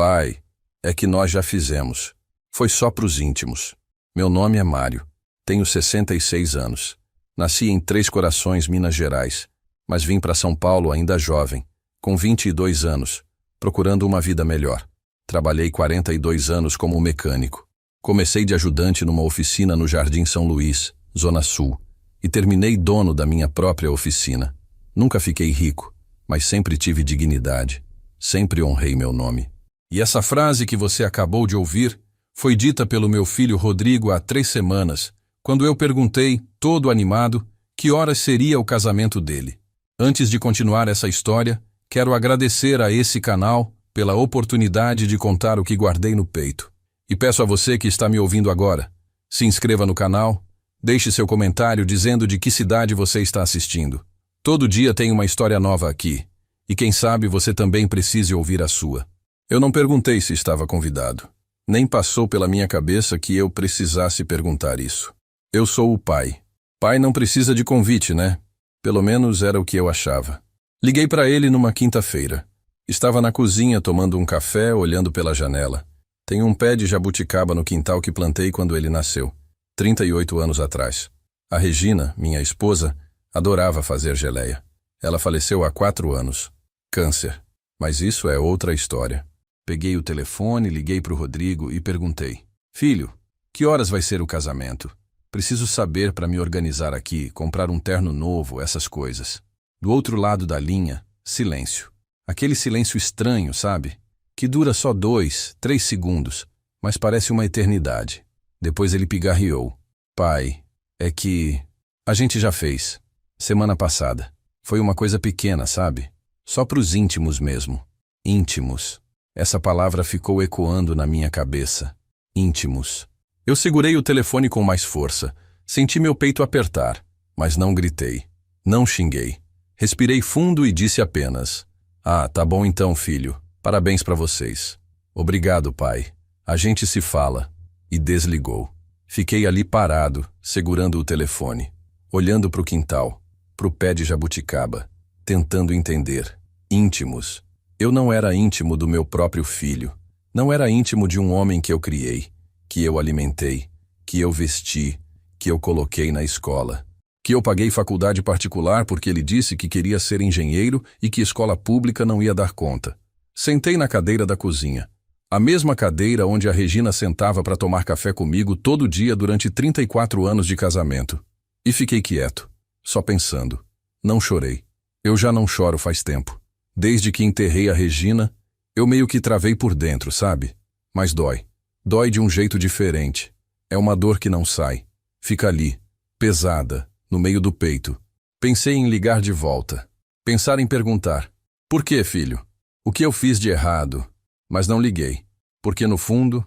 Pai, é que nós já fizemos. Foi só pros íntimos. Meu nome é Mário. Tenho 66 anos. Nasci em Três Corações, Minas Gerais, mas vim para São Paulo ainda jovem, com 22 anos, procurando uma vida melhor. Trabalhei 42 anos como mecânico. Comecei de ajudante numa oficina no Jardim São Luís, Zona Sul, e terminei dono da minha própria oficina. Nunca fiquei rico, mas sempre tive dignidade. Sempre honrei meu nome. E essa frase que você acabou de ouvir foi dita pelo meu filho Rodrigo há 3 semanas, quando eu perguntei, todo animado, que horas seria o casamento dele. Antes de continuar essa história, quero agradecer a esse canal pela oportunidade de contar o que guardei no peito. E peço a você que está me ouvindo agora, se inscreva no canal, deixe seu comentário dizendo de que cidade você está assistindo. Todo dia tem uma história nova aqui, e quem sabe você também precise ouvir a sua. Eu não perguntei se estava convidado. Nem passou pela minha cabeça que eu precisasse perguntar isso. Eu sou o pai. Pai não precisa de convite, né? Pelo menos era o que eu achava. Liguei para ele numa quinta-feira. Estava na cozinha tomando um café, olhando pela janela. Tem um pé de jabuticaba no quintal que plantei quando ele nasceu, 38 anos atrás. A Regina, minha esposa, adorava fazer geleia. Ela faleceu há 4 anos. Câncer. Mas isso é outra história. Peguei o telefone, liguei para o Rodrigo e perguntei: Filho, que horas vai ser o casamento? Preciso saber para me organizar aqui, comprar um terno novo, essas coisas. Do outro lado da linha, silêncio. Aquele silêncio estranho, sabe? Que dura só 2, 3 segundos, mas parece uma eternidade. Depois ele pigarreou. Pai, é que... a gente já fez. Semana passada. Foi uma coisa pequena, sabe? Só pros íntimos mesmo. Íntimos. Essa palavra ficou ecoando na minha cabeça. Íntimos. Eu segurei o telefone com mais força. Senti meu peito apertar, mas não gritei. Não xinguei. Respirei fundo e disse apenas: Ah, tá bom então, filho. Parabéns pra vocês. Obrigado, pai. A gente se fala. E desligou. Fiquei ali parado, segurando o telefone, olhando pro quintal, pro pé de jabuticaba, tentando entender. Íntimos. Eu não era íntimo do meu próprio filho. Não era íntimo de um homem que eu criei, que eu alimentei, que eu vesti, que eu coloquei na escola, que eu paguei faculdade particular porque ele disse que queria ser engenheiro e que escola pública não ia dar conta. Sentei na cadeira da cozinha, a mesma cadeira onde a Regina sentava para tomar café comigo todo dia durante 34 anos de casamento. E fiquei quieto, só pensando. Não chorei. Eu já não choro faz tempo. Desde que enterrei a Regina, eu meio que travei por dentro, sabe? Mas dói. Dói de um jeito diferente. É uma dor que não sai. Fica ali, pesada, no meio do peito. Pensei em ligar de volta. Pensar em perguntar: Por que, filho? O que eu fiz de errado? Mas não liguei. Porque no fundo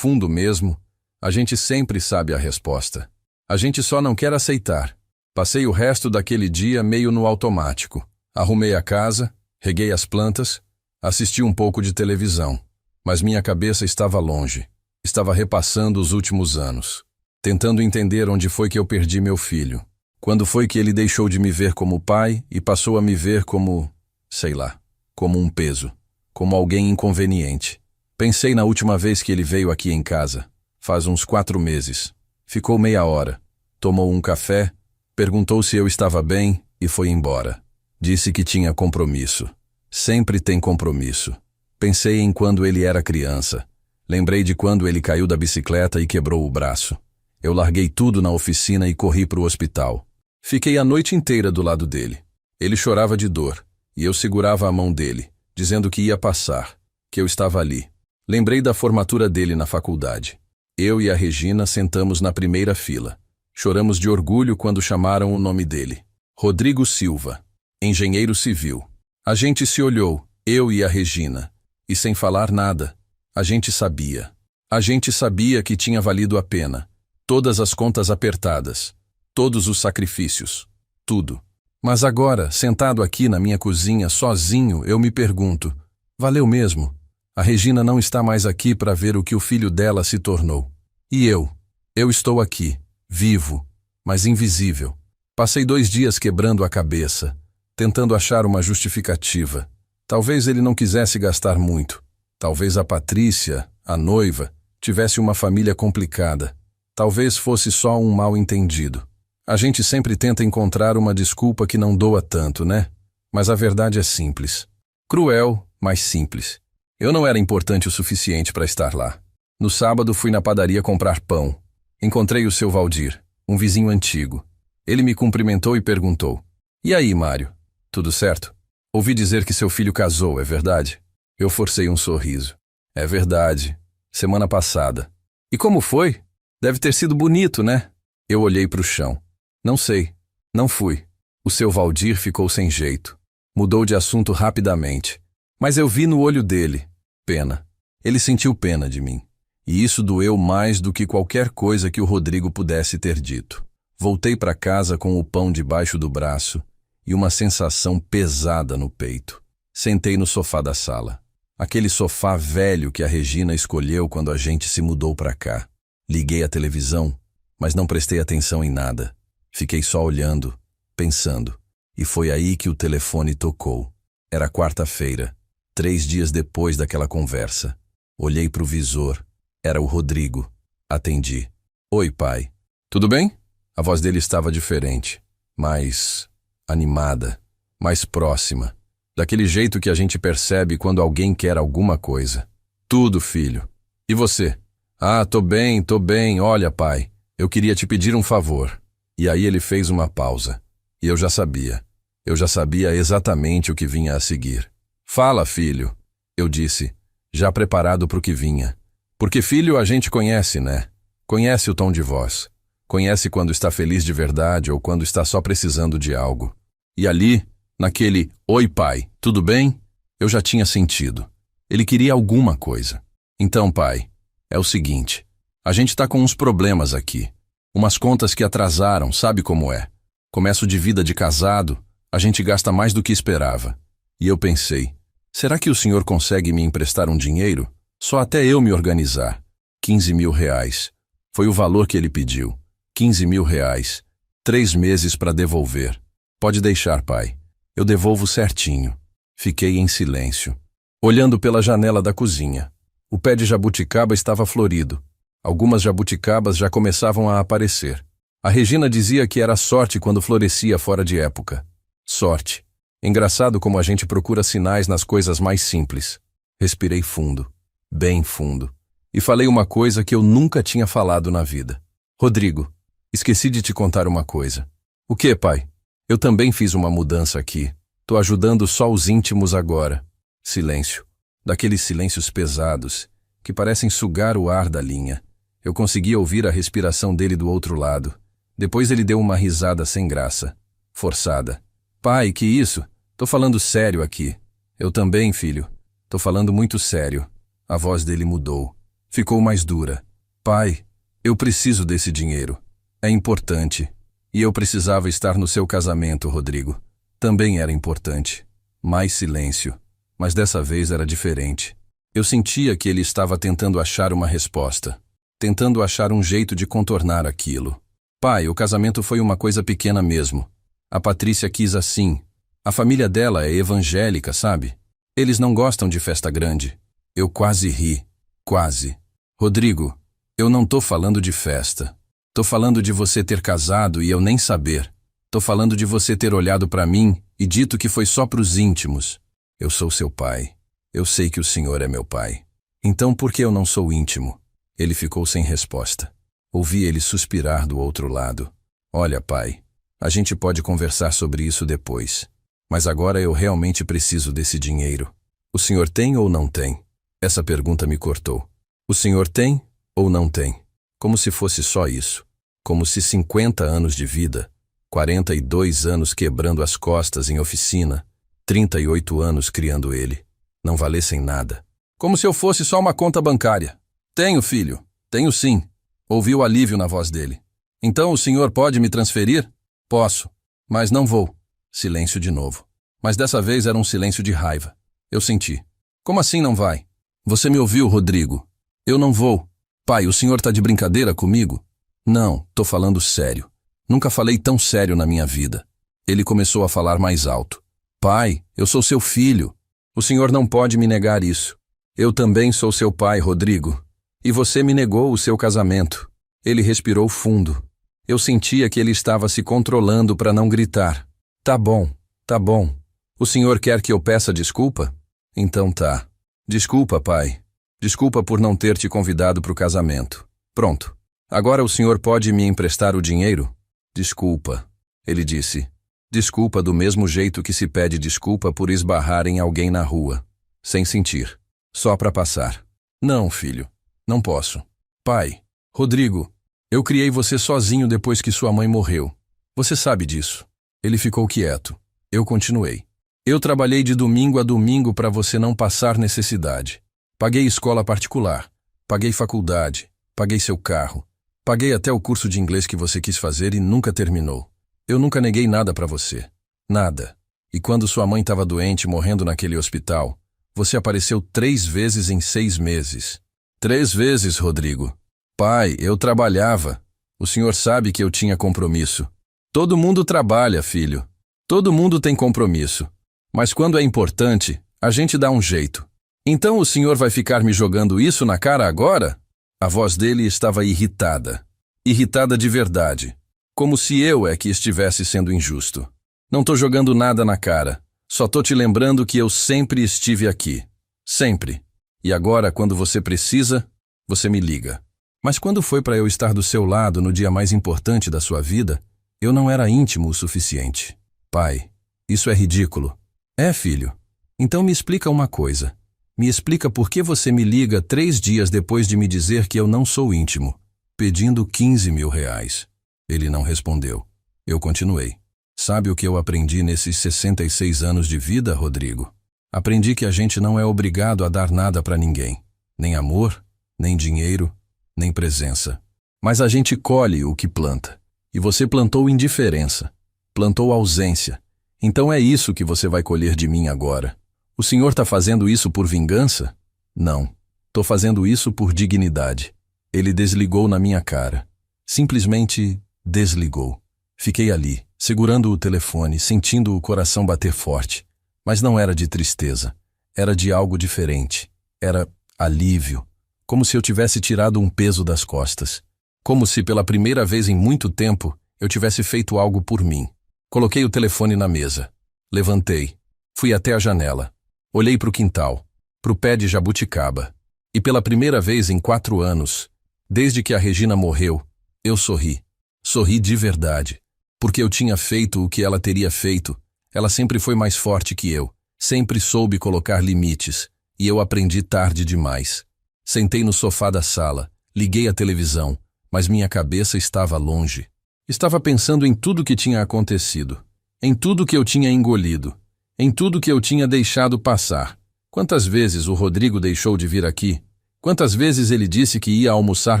mesmo, a gente sempre sabe a resposta. A gente só não quer aceitar. Passei o resto daquele dia meio no automático. Arrumei a casa, reguei as plantas, assisti um pouco de televisão. Mas minha cabeça estava longe. Estava repassando os últimos anos. Tentando entender onde foi que eu perdi meu filho. Quando foi que ele deixou de me ver como pai e passou a me ver como, sei lá, como um peso. Como alguém inconveniente. Pensei na última vez que ele veio aqui em casa. Faz uns 4 meses. Ficou meia hora. Tomou um café, perguntou se eu estava bem e foi embora. Disse que tinha compromisso. Sempre tem compromisso. Pensei em quando ele era criança. Lembrei de quando ele caiu da bicicleta e quebrou o braço. Eu larguei tudo na oficina e corri para o hospital. Fiquei a noite inteira do lado dele. Ele chorava de dor, e eu segurava a mão dele, dizendo que ia passar, que eu estava ali. Lembrei da formatura dele na faculdade. Eu e a Regina sentamos na primeira fila. Choramos de orgulho quando chamaram o nome dele. Rodrigo Silva, engenheiro civil. A gente se olhou, eu e a Regina, e sem falar nada, a gente sabia. A gente sabia que tinha valido a pena. Todas as contas apertadas, todos os sacrifícios, tudo. Mas agora, sentado aqui na minha cozinha, sozinho, eu me pergunto, valeu mesmo? A Regina não está mais aqui para ver o que o filho dela se tornou. E eu estou aqui, vivo, mas invisível. Passei 2 dias quebrando a cabeça, tentando achar uma justificativa. Talvez ele não quisesse gastar muito. Talvez a Patrícia, a noiva, tivesse uma família complicada. Talvez fosse só um mal-entendido. A gente sempre tenta encontrar uma desculpa que não doa tanto, né? Mas a verdade é simples. Cruel, mas simples. Eu não era importante o suficiente para estar lá. No sábado fui na padaria comprar pão. Encontrei o seu Valdir, um vizinho antigo. Ele me cumprimentou e perguntou: "E aí, Mário? Tudo certo? Ouvi dizer que seu filho casou, é verdade?" Eu forcei um sorriso. "É verdade. Semana passada." "E como foi? Deve ter sido bonito, né?" Eu olhei para o chão. "Não sei. Não fui." O seu Valdir ficou sem jeito. Mudou de assunto rapidamente. Mas eu vi no olho dele. Pena. Ele sentiu pena de mim. E isso doeu mais do que qualquer coisa que o Rodrigo pudesse ter dito. Voltei para casa com o pão debaixo do braço e uma sensação pesada no peito. Sentei no sofá da sala. Aquele sofá velho que a Regina escolheu quando a gente se mudou para cá. Liguei a televisão, mas não prestei atenção em nada. Fiquei só olhando, pensando. E foi aí que o telefone tocou. Era quarta-feira, 3 dias depois daquela conversa. Olhei para o visor. Era o Rodrigo. Atendi. "Oi, pai. Tudo bem?" A voz dele estava diferente, mais animada, mais próxima. Daquele jeito que a gente percebe quando alguém quer alguma coisa. "Tudo, filho. E você?" "Ah, tô bem. Olha, pai, eu queria te pedir um favor." E aí ele fez uma pausa. E eu já sabia. Eu já sabia exatamente o que vinha a seguir. "Fala, filho," eu disse, já preparado para o que vinha. Porque filho a gente conhece, né? Conhece o tom de voz. Conhece quando está feliz de verdade ou quando está só precisando de algo. E ali, naquele "Oi, pai, tudo bem?", eu já tinha sentido. Ele queria alguma coisa. "Então, pai, é o seguinte. A gente tá com uns problemas aqui. Umas contas que atrasaram, sabe como é? Começo de vida de casado, a gente gasta mais do que esperava." E eu pensei, será que o senhor consegue me emprestar um dinheiro? Só até eu me organizar. 15 mil reais. Foi o valor que ele pediu. 15 mil reais. 3 meses para devolver. "Pode deixar, pai. Eu devolvo certinho." Fiquei em silêncio, olhando pela janela da cozinha. O pé de jabuticaba estava florido. Algumas jabuticabas já começavam a aparecer. A Regina dizia que era sorte quando florescia fora de época. Sorte. Engraçado como a gente procura sinais nas coisas mais simples. Respirei fundo, bem fundo, e falei uma coisa que eu nunca tinha falado na vida. "Rodrigo, esqueci de te contar uma coisa." "O quê, pai?" "Eu também fiz uma mudança aqui. Tô ajudando só os íntimos agora." Silêncio. Daqueles silêncios pesados, que parecem sugar o ar da linha. Eu conseguia ouvir a respiração dele do outro lado. Depois ele deu uma risada sem graça, forçada. "Pai, que isso? Tô falando sério aqui." "Eu também, filho. Tô falando muito sério." A voz dele mudou. Ficou mais dura. "Pai, eu preciso desse dinheiro. É importante. E eu precisava estar no seu casamento, Rodrigo." Também era importante. Mais silêncio. Mas dessa vez era diferente. Eu sentia que ele estava tentando achar uma resposta. Tentando achar um jeito de contornar aquilo. "Pai, o casamento foi uma coisa pequena mesmo. A Patrícia quis assim. A família dela é evangélica, sabe? Eles não gostam de festa grande." Eu quase ri. Quase. "Rodrigo, eu não tô falando de festa. Tô falando de você ter casado e eu nem saber. Tô falando de você ter olhado pra mim e dito que foi só pros íntimos. Eu sou seu pai. Eu sei que o senhor é meu pai. Então por que eu não sou íntimo?" Ele ficou sem resposta. Ouvi ele suspirar do outro lado. "Olha, pai, a gente pode conversar sobre isso depois. Mas agora eu realmente preciso desse dinheiro. O senhor tem ou não tem?" Essa pergunta me cortou. O senhor tem ou não tem? Como se fosse só isso. Como se 50 anos de vida, 42 anos quebrando as costas em oficina, 38 anos criando ele, não valessem nada. Como se eu fosse só uma conta bancária. "Tenho, filho. Tenho sim." Ouvi o alívio na voz dele. "Então o senhor pode me transferir?" "Posso, mas não vou." Silêncio de novo. Mas dessa vez era um silêncio de raiva. Eu senti. "Como assim não vai?" "Você me ouviu, Rodrigo? Eu não vou." "Pai, o senhor tá de brincadeira comigo?" "Não, tô falando sério. Nunca falei tão sério na minha vida." Ele começou a falar mais alto. "Pai, eu sou seu filho. O senhor não pode me negar isso." Eu também sou seu pai, Rodrigo. E você me negou o seu casamento. Ele respirou fundo. Eu sentia que ele estava se controlando para não gritar. Tá bom, tá bom. O senhor quer que eu peça desculpa? Então tá. Desculpa, pai. Desculpa por não ter te convidado para o casamento. Pronto. Agora o senhor pode me emprestar o dinheiro? Desculpa, ele disse. Desculpa do mesmo jeito que se pede desculpa por esbarrar em alguém na rua. Sem sentir. Só para passar. Não, filho. Não posso. Pai. Rodrigo. Eu criei você sozinho depois que sua mãe morreu. Você sabe disso. Ele ficou quieto. Eu continuei. Eu trabalhei de domingo a domingo para você não passar necessidade. Paguei escola particular. Paguei faculdade. Paguei seu carro. Paguei até o curso de inglês que você quis fazer e nunca terminou. Eu nunca neguei nada para você. Nada. E quando sua mãe estava doente, morrendo naquele hospital, você apareceu 3 vezes em 6 meses. 3 vezes, Rodrigo. Pai, eu trabalhava. O senhor sabe que eu tinha compromisso. Todo mundo trabalha, filho. Todo mundo tem compromisso. Mas quando é importante, a gente dá um jeito. Então o senhor vai ficar me jogando isso na cara agora? A voz dele estava irritada. Irritada de verdade. Como se eu é que estivesse sendo injusto. Não tô jogando nada na cara. Só tô te lembrando que eu sempre estive aqui. Sempre. E agora, quando você precisa, você me liga. Mas quando foi para eu estar do seu lado no dia mais importante da sua vida, eu não era íntimo o suficiente. Pai, isso é ridículo. É, filho. Então me explica uma coisa. Me explica por que você me liga 3 dias depois de me dizer que eu não sou íntimo, pedindo 15 mil reais. Ele não respondeu. Eu continuei. Sabe o que eu aprendi nesses 66 anos de vida, Rodrigo? Aprendi que a gente não é obrigado a dar nada para ninguém. Nem amor, nem dinheiro, nem presença. Mas a gente colhe o que planta. E você plantou indiferença. Plantou ausência. Então é isso que você vai colher de mim agora. O senhor está fazendo isso por vingança? Não. Estou fazendo isso por dignidade. Ele desligou na minha cara. Simplesmente desligou. Fiquei ali, segurando o telefone, sentindo o coração bater forte. Mas não era de tristeza. Era de algo diferente. Era alívio. Como se eu tivesse tirado um peso das costas. Como se pela primeira vez em muito tempo eu tivesse feito algo por mim. Coloquei o telefone na mesa. Levantei. Fui até a janela. Olhei para o quintal, para o pé de jabuticaba. E pela primeira vez em 4 anos, desde que a Regina morreu, eu sorri. Sorri de verdade. Porque eu tinha feito o que ela teria feito. Ela sempre foi mais forte que eu. Sempre soube colocar limites. E eu aprendi tarde demais. Sentei no sofá da sala. Liguei a televisão. Mas minha cabeça estava longe. Estava pensando em tudo que tinha acontecido. Em tudo que eu tinha engolido. Em tudo que eu tinha deixado passar. Quantas vezes o Rodrigo deixou de vir aqui? Quantas vezes ele disse que ia almoçar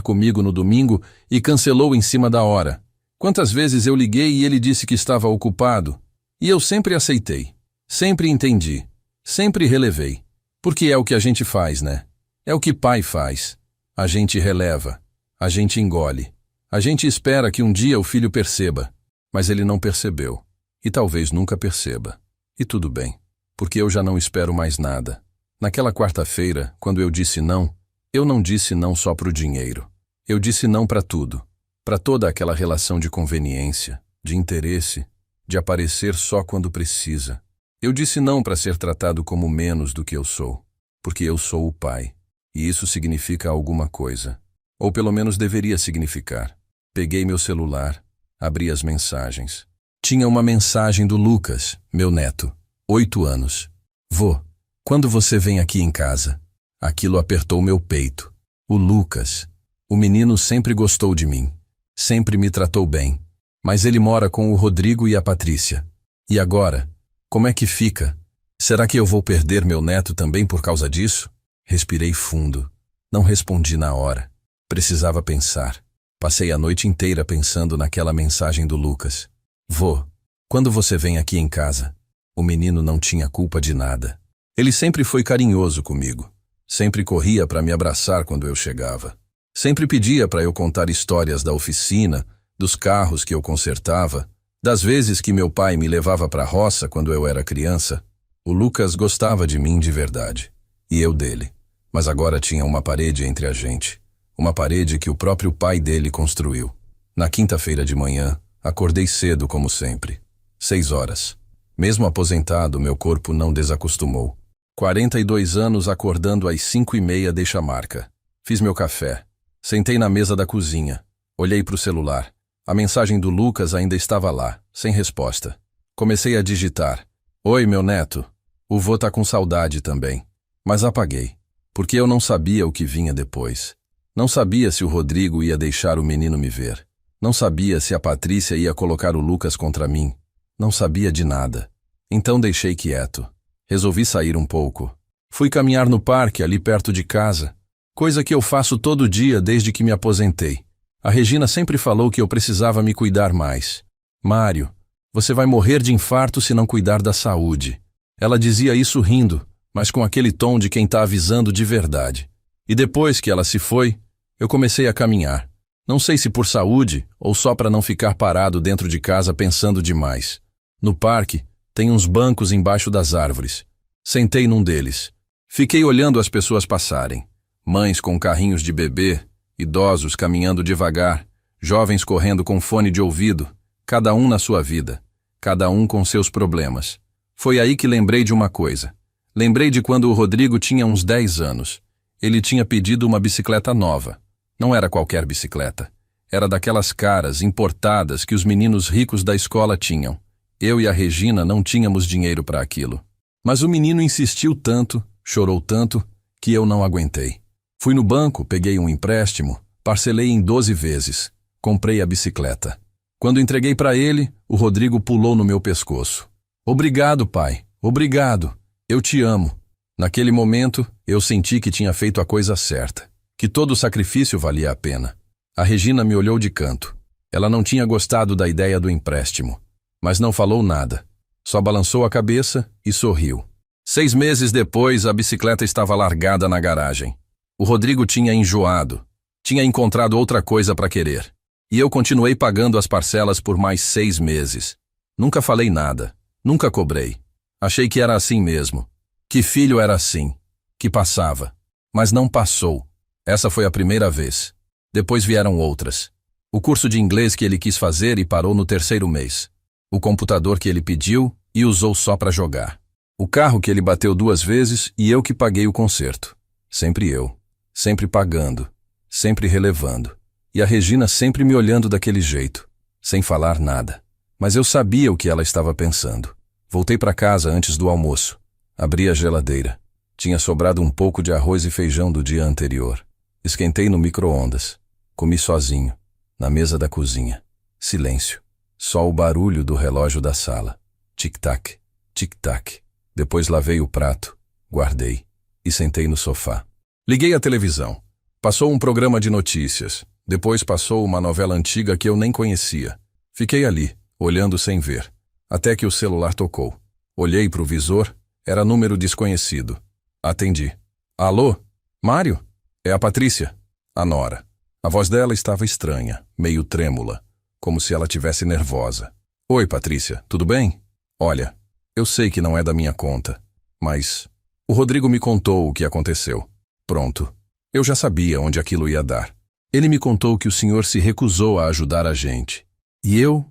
comigo no domingo e cancelou em cima da hora? Quantas vezes eu liguei e ele disse que estava ocupado? E eu sempre aceitei. Sempre entendi. Sempre relevei. Porque é o que a gente faz, né? É o que pai faz. A gente releva. A gente engole. A gente espera que um dia o filho perceba. Mas ele não percebeu. E talvez nunca perceba. E tudo bem, porque eu já não espero mais nada. Naquela quarta-feira, quando eu disse não, eu não disse não só para o dinheiro. Eu disse não para tudo. Para toda aquela relação de conveniência, de interesse, de aparecer só quando precisa. Eu disse não para ser tratado como menos do que eu sou, porque eu sou o pai. E isso significa alguma coisa. Ou pelo menos deveria significar. Peguei meu celular, abri as mensagens. Tinha uma mensagem do Lucas, meu neto, 8 anos. Vô, quando você vem aqui em casa? Aquilo apertou meu peito. O Lucas. O menino sempre gostou de mim. Sempre me tratou bem. Mas ele mora com o Rodrigo e a Patrícia. E agora? Como é que fica? Será que eu vou perder meu neto também por causa disso? Respirei fundo. Não respondi na hora. Precisava pensar. Passei a noite inteira pensando naquela mensagem do Lucas. Vô, quando você vem aqui em casa? O menino não tinha culpa de nada. Ele sempre foi carinhoso comigo. Sempre corria para me abraçar quando eu chegava. Sempre pedia para eu contar histórias da oficina, dos carros que eu consertava, das vezes que meu pai me levava para a roça quando eu era criança. O Lucas gostava de mim de verdade. E eu dele. Mas agora tinha uma parede entre a gente. Uma parede que o próprio pai dele construiu. Na quinta-feira de manhã, acordei cedo como sempre. 6 horas. Mesmo aposentado, meu corpo não desacostumou. 42 anos acordando às 5h30 deixa marca. Fiz meu café. Sentei na mesa da cozinha. Olhei para o celular. A mensagem do Lucas ainda estava lá, sem resposta. Comecei a digitar. Oi, meu neto. O vô tá com saudade também. Mas apaguei. Porque eu não sabia o que vinha depois. Não sabia se o Rodrigo ia deixar o menino me ver. Não sabia se a Patrícia ia colocar o Lucas contra mim. Não sabia de nada. Então deixei quieto. Resolvi sair um pouco. Fui caminhar no parque ali perto de casa. Coisa que eu faço todo dia desde que me aposentei. A Regina sempre falou que eu precisava me cuidar mais. Mário, você vai morrer de infarto se não cuidar da saúde. Ela dizia isso rindo, mas com aquele tom de quem tá avisando de verdade. E depois que ela se foi, eu comecei a caminhar. Não sei se por saúde ou só para não ficar parado dentro de casa pensando demais. No parque, tem uns bancos embaixo das árvores. Sentei num deles. Fiquei olhando as pessoas passarem. Mães com carrinhos de bebê, idosos caminhando devagar, jovens correndo com fone de ouvido, cada um na sua vida, cada um com seus problemas. Foi aí que lembrei de uma coisa. Lembrei de quando o Rodrigo tinha uns 10 anos. Ele tinha pedido uma bicicleta nova. Não era qualquer bicicleta. Era daquelas caras, importadas, que os meninos ricos da escola tinham. Eu e a Regina não tínhamos dinheiro para aquilo. Mas o menino insistiu tanto, chorou tanto, que eu não aguentei. Fui no banco, peguei um empréstimo, parcelei em 12 vezes. Comprei a bicicleta. Quando entreguei para ele, o Rodrigo pulou no meu pescoço. Obrigado, pai. Obrigado. Eu te amo. Naquele momento, eu senti que tinha feito a coisa certa. Que todo o sacrifício valia a pena. A Regina me olhou de canto. Ela não tinha gostado da ideia do empréstimo. Mas não falou nada. Só balançou a cabeça e sorriu. 6 meses depois, a bicicleta estava largada na garagem. O Rodrigo tinha enjoado. Tinha encontrado outra coisa para querer. E eu continuei pagando as parcelas por mais 6 meses. Nunca falei nada. Nunca cobrei. Achei que era assim mesmo. Que filho era assim. Que passava. Mas não passou. Essa foi a primeira vez. Depois vieram outras. O curso de inglês que ele quis fazer e parou no 3º mês. O computador que ele pediu e usou só para jogar. O carro que ele bateu 2 vezes e eu que paguei o conserto. Sempre eu. Sempre pagando. Sempre relevando. E a Regina sempre me olhando daquele jeito. Sem falar nada. Mas eu sabia o que ela estava pensando. Voltei para casa antes do almoço. Abri a geladeira. Tinha sobrado um pouco de arroz e feijão do dia anterior. Esquentei no micro-ondas. Comi sozinho. Na mesa da cozinha. Silêncio. Só o barulho do relógio da sala. Tic-tac, tic-tac. Depois lavei o prato, guardei e sentei no sofá. Liguei a televisão. Passou um programa de notícias. Depois passou uma novela antiga que eu nem conhecia. Fiquei ali, olhando sem ver. Até que o celular tocou. Olhei para o visor. Era número desconhecido. Atendi. Alô? Mário? É a Patrícia. A nora. A voz dela estava estranha, meio trêmula. Como se ela tivesse nervosa. Oi, Patrícia, tudo bem? Olha, eu sei que não é da minha conta, mas o Rodrigo me contou o que aconteceu. Pronto. Eu já sabia onde aquilo ia dar. Ele me contou que o senhor se recusou a ajudar a gente. E eu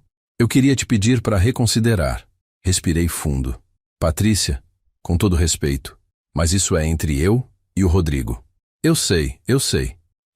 queria te pedir para reconsiderar. Respirei fundo. Patrícia, com todo respeito, mas isso é entre eu e o Rodrigo. Eu sei.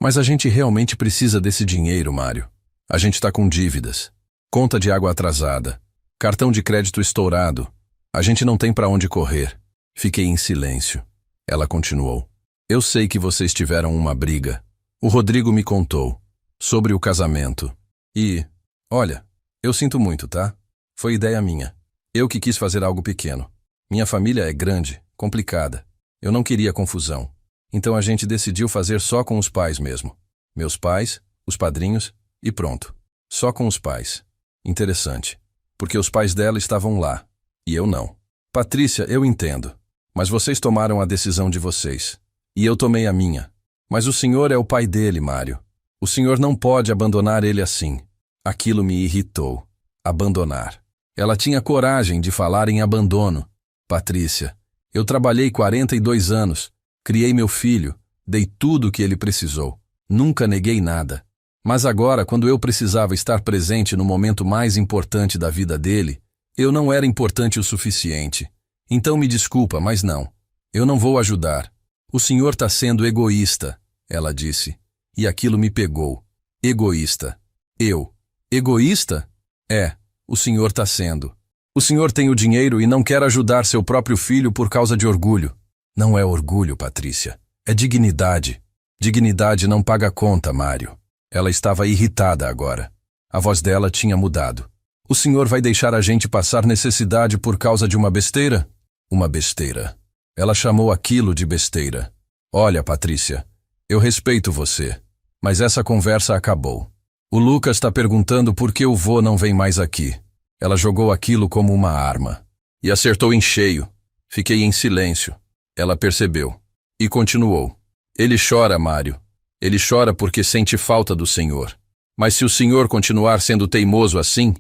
Mas a gente realmente precisa desse dinheiro, Mário. A gente está com dívidas, conta de água atrasada, cartão de crédito estourado. A gente não tem para onde correr. Fiquei em silêncio. Ela continuou. Eu sei que vocês tiveram uma briga. O Rodrigo me contou sobre o casamento. E, olha, eu sinto muito, tá? Foi ideia minha. Eu que quis fazer algo pequeno. Minha família é grande, complicada. Eu não queria confusão. Então a gente decidiu fazer só com os pais mesmo. Meus pais, os padrinhos e pronto. Só com os pais. Interessante. Porque os pais dela estavam lá. E eu não. Patrícia, eu entendo. Mas vocês tomaram a decisão de vocês. E eu tomei a minha. Mas o senhor é o pai dele, Mário. O senhor não pode abandonar ele assim. Aquilo me irritou. Abandonar. Ela tinha coragem de falar em abandono. Patrícia, eu trabalhei 42 anos. Criei meu filho, dei tudo o que ele precisou. Nunca neguei nada. Mas agora, quando eu precisava estar presente no momento mais importante da vida dele, eu não era importante o suficiente. Então me desculpa, mas não. Eu não vou ajudar. O senhor está sendo egoísta, ela disse. E aquilo me pegou. Egoísta. Eu. Egoísta? É, o senhor está sendo. O senhor tem o dinheiro e não quer ajudar seu próprio filho por causa de orgulho. Não é orgulho, Patrícia. É dignidade. Dignidade não paga conta, Mário. Ela estava irritada agora. A voz dela tinha mudado. O senhor vai deixar a gente passar necessidade por causa de uma besteira? Uma besteira. Ela chamou aquilo de besteira. Olha, Patrícia, eu respeito você, mas essa conversa acabou. O Lucas está perguntando por que o vô não vem mais aqui. Ela jogou aquilo como uma arma. E acertou em cheio. Fiquei em silêncio. Ela percebeu. E continuou. Ele chora, Mário. Ele chora porque sente falta do senhor. Mas se o senhor continuar sendo teimoso assim,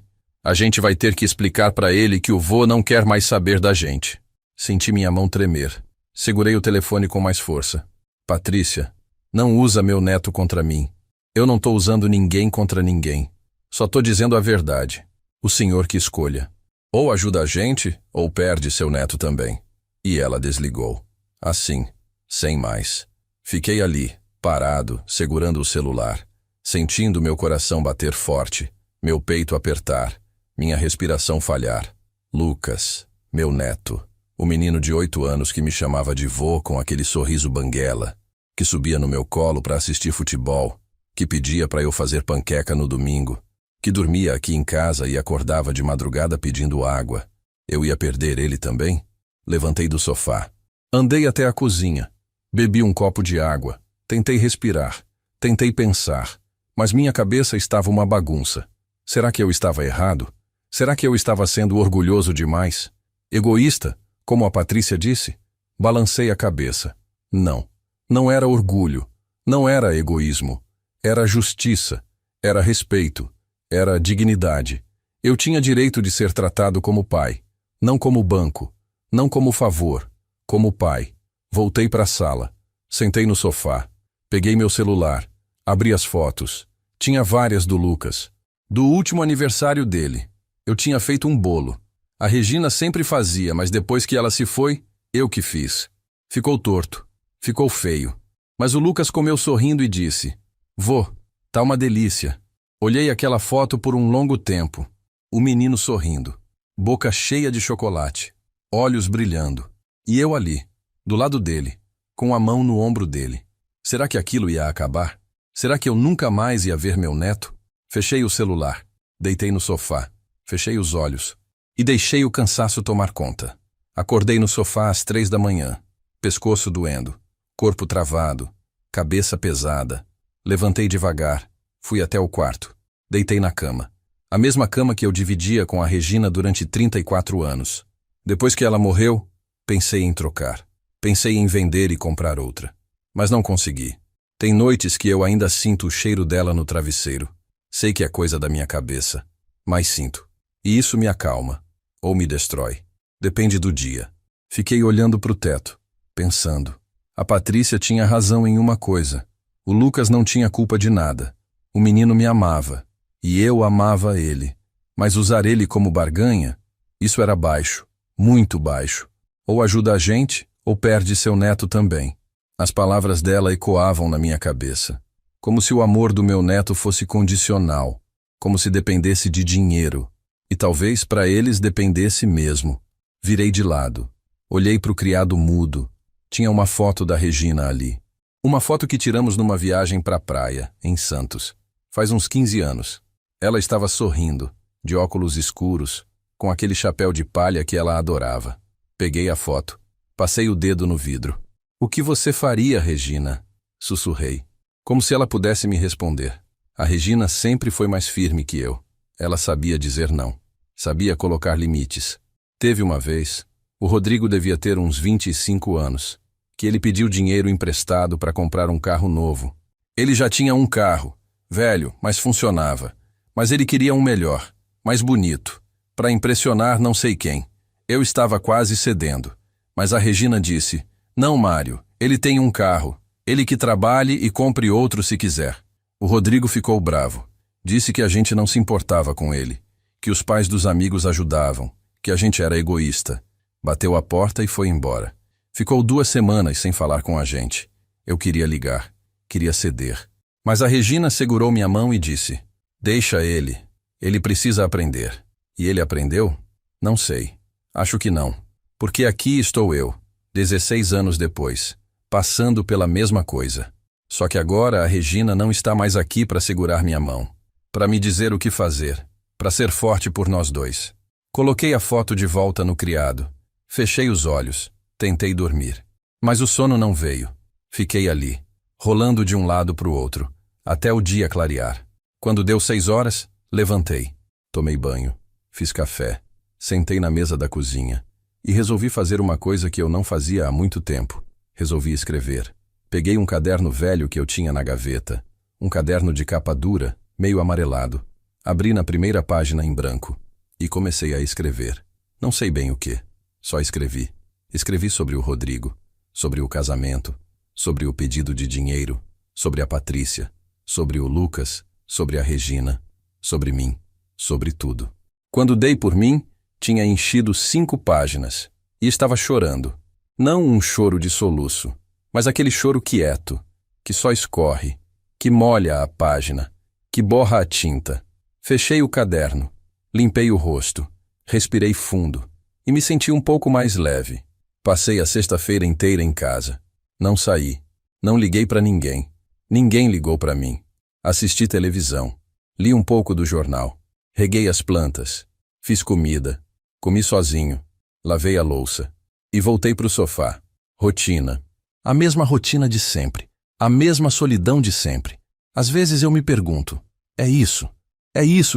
a gente vai ter que explicar para ele que o vô não quer mais saber da gente. Senti minha mão tremer. Segurei o telefone com mais força. Patrícia, não usa meu neto contra mim. Eu não estou usando ninguém contra ninguém. Só estou dizendo a verdade. O senhor que escolha. Ou ajuda a gente, ou perde seu neto também. E ela desligou. Assim, sem mais. Fiquei ali, parado, segurando o celular, sentindo meu coração bater forte, meu peito apertar, minha respiração falhar. Lucas, meu neto, o menino de 8 anos que me chamava de vô com aquele sorriso banguela, que subia no meu colo para assistir futebol, que pedia para eu fazer panqueca no domingo, que dormia aqui em casa e acordava de madrugada pedindo água. Eu ia perder ele também? Levantei do sofá. Andei até a cozinha. Bebi um copo de água. Tentei respirar. Tentei pensar. Mas minha cabeça estava uma bagunça. Será que eu estava errado? Será que eu estava sendo orgulhoso demais? Egoísta, como a Patrícia disse? Balancei a cabeça. Não. Não era orgulho. Não era egoísmo. Era justiça. Era respeito. Era dignidade. Eu tinha direito de ser tratado como pai. Não como banco. Não como favor. Como pai. Voltei para a sala. Sentei no sofá. Peguei meu celular. Abri as fotos. Tinha várias do Lucas. Do último aniversário dele. Eu tinha feito um bolo. A Regina sempre fazia, mas depois que ela se foi, eu que fiz. Ficou torto. Ficou feio. Mas o Lucas comeu sorrindo e disse: Vô, tá uma delícia. Olhei aquela foto por um longo tempo. O menino sorrindo. Boca cheia de chocolate. Olhos brilhando. E eu ali, do lado dele, com a mão no ombro dele. Será que aquilo ia acabar? Será que eu nunca mais ia ver meu neto? Fechei o celular. Deitei no sofá. Fechei os olhos. E deixei o cansaço tomar conta. Acordei no sofá às 3 da manhã. Pescoço doendo. Corpo travado. Cabeça pesada. Levantei devagar. Fui até o quarto. Deitei na cama. A mesma cama que eu dividia com a Regina durante 34 anos. Depois que ela morreu, pensei em trocar. Pensei em vender e comprar outra. Mas não consegui. Tem noites que eu ainda sinto o cheiro dela no travesseiro. Sei que é coisa da minha cabeça, mas sinto. E isso me acalma. Ou me destrói. Depende do dia. Fiquei olhando para o teto, pensando. A Patrícia tinha razão em uma coisa. O Lucas não tinha culpa de nada. O menino me amava. E eu amava ele. Mas usar ele como barganha? Isso era baixo. Muito baixo. Ou ajuda a gente, ou perde seu neto também. As palavras dela ecoavam na minha cabeça. Como se o amor do meu neto fosse condicional. Como se dependesse de dinheiro. E talvez para eles dependesse mesmo. Virei de lado. Olhei para o criado mudo. Tinha uma foto da Regina ali. Uma foto que tiramos numa viagem para a praia, em Santos. Faz uns 15 anos. Ela estava sorrindo, de óculos escuros, com aquele chapéu de palha que ela adorava. Peguei a foto. Passei o dedo no vidro. O que você faria, Regina? Sussurrei. Como se ela pudesse me responder. A Regina sempre foi mais firme que eu. Ela sabia dizer não. Sabia colocar limites. Teve uma vez, o Rodrigo devia ter uns 25 anos, que ele pediu dinheiro emprestado para comprar um carro novo. Ele já tinha um carro, velho, mas funcionava. Mas ele queria um melhor, mais bonito, para impressionar não sei quem. Eu estava quase cedendo. Mas a Regina disse: Não, Mário, Ele tem um carro. Ele que trabalhe e compre outro se quiser. O Rodrigo ficou bravo. Disse que a gente não se importava com ele, que os pais dos amigos ajudavam, que a gente era egoísta. Bateu a porta e foi embora. Ficou 2 semanas sem falar com a gente. Eu queria ligar, queria ceder. Mas a Regina segurou minha mão e disse: deixa ele. Ele precisa aprender. E ele aprendeu? Não sei. Acho que não. Porque aqui estou eu, 16 anos depois, passando pela mesma coisa. Só que agora a Regina não está mais aqui para segurar minha mão, para me dizer o que fazer, para ser forte por nós dois. Coloquei a foto de volta no criado. Fechei os olhos, tentei dormir. Mas o sono não veio. Fiquei ali, rolando de um lado para o outro, até o dia clarear. Quando deu 6 horas, levantei. Tomei banho, fiz café, sentei na mesa da cozinha e resolvi fazer uma coisa que eu não fazia há muito tempo. Resolvi escrever. Peguei um caderno velho que eu tinha na gaveta, um caderno de capa dura, meio amarelado. Abri na primeira página em branco e comecei a escrever. Não sei bem o que, só escrevi. Escrevi sobre o Rodrigo, sobre o casamento, sobre o pedido de dinheiro, sobre a Patrícia, sobre o Lucas, sobre a Regina, sobre mim, sobre tudo. Quando dei por mim, tinha enchido 5 páginas e estava chorando. Não um choro de soluço, mas aquele choro quieto, que só escorre, que molha a página, que borra a tinta. Fechei o caderno, limpei o rosto, respirei fundo e me senti um pouco mais leve. Passei a sexta-feira inteira em casa. Não saí, não liguei para ninguém. Ninguém ligou para mim. Assisti televisão, li um pouco do jornal, reguei as plantas, fiz comida, comi sozinho, lavei a louça e voltei para o sofá. Rotina. A mesma rotina de sempre, a mesma solidão de sempre. Às vezes eu me pergunto, é isso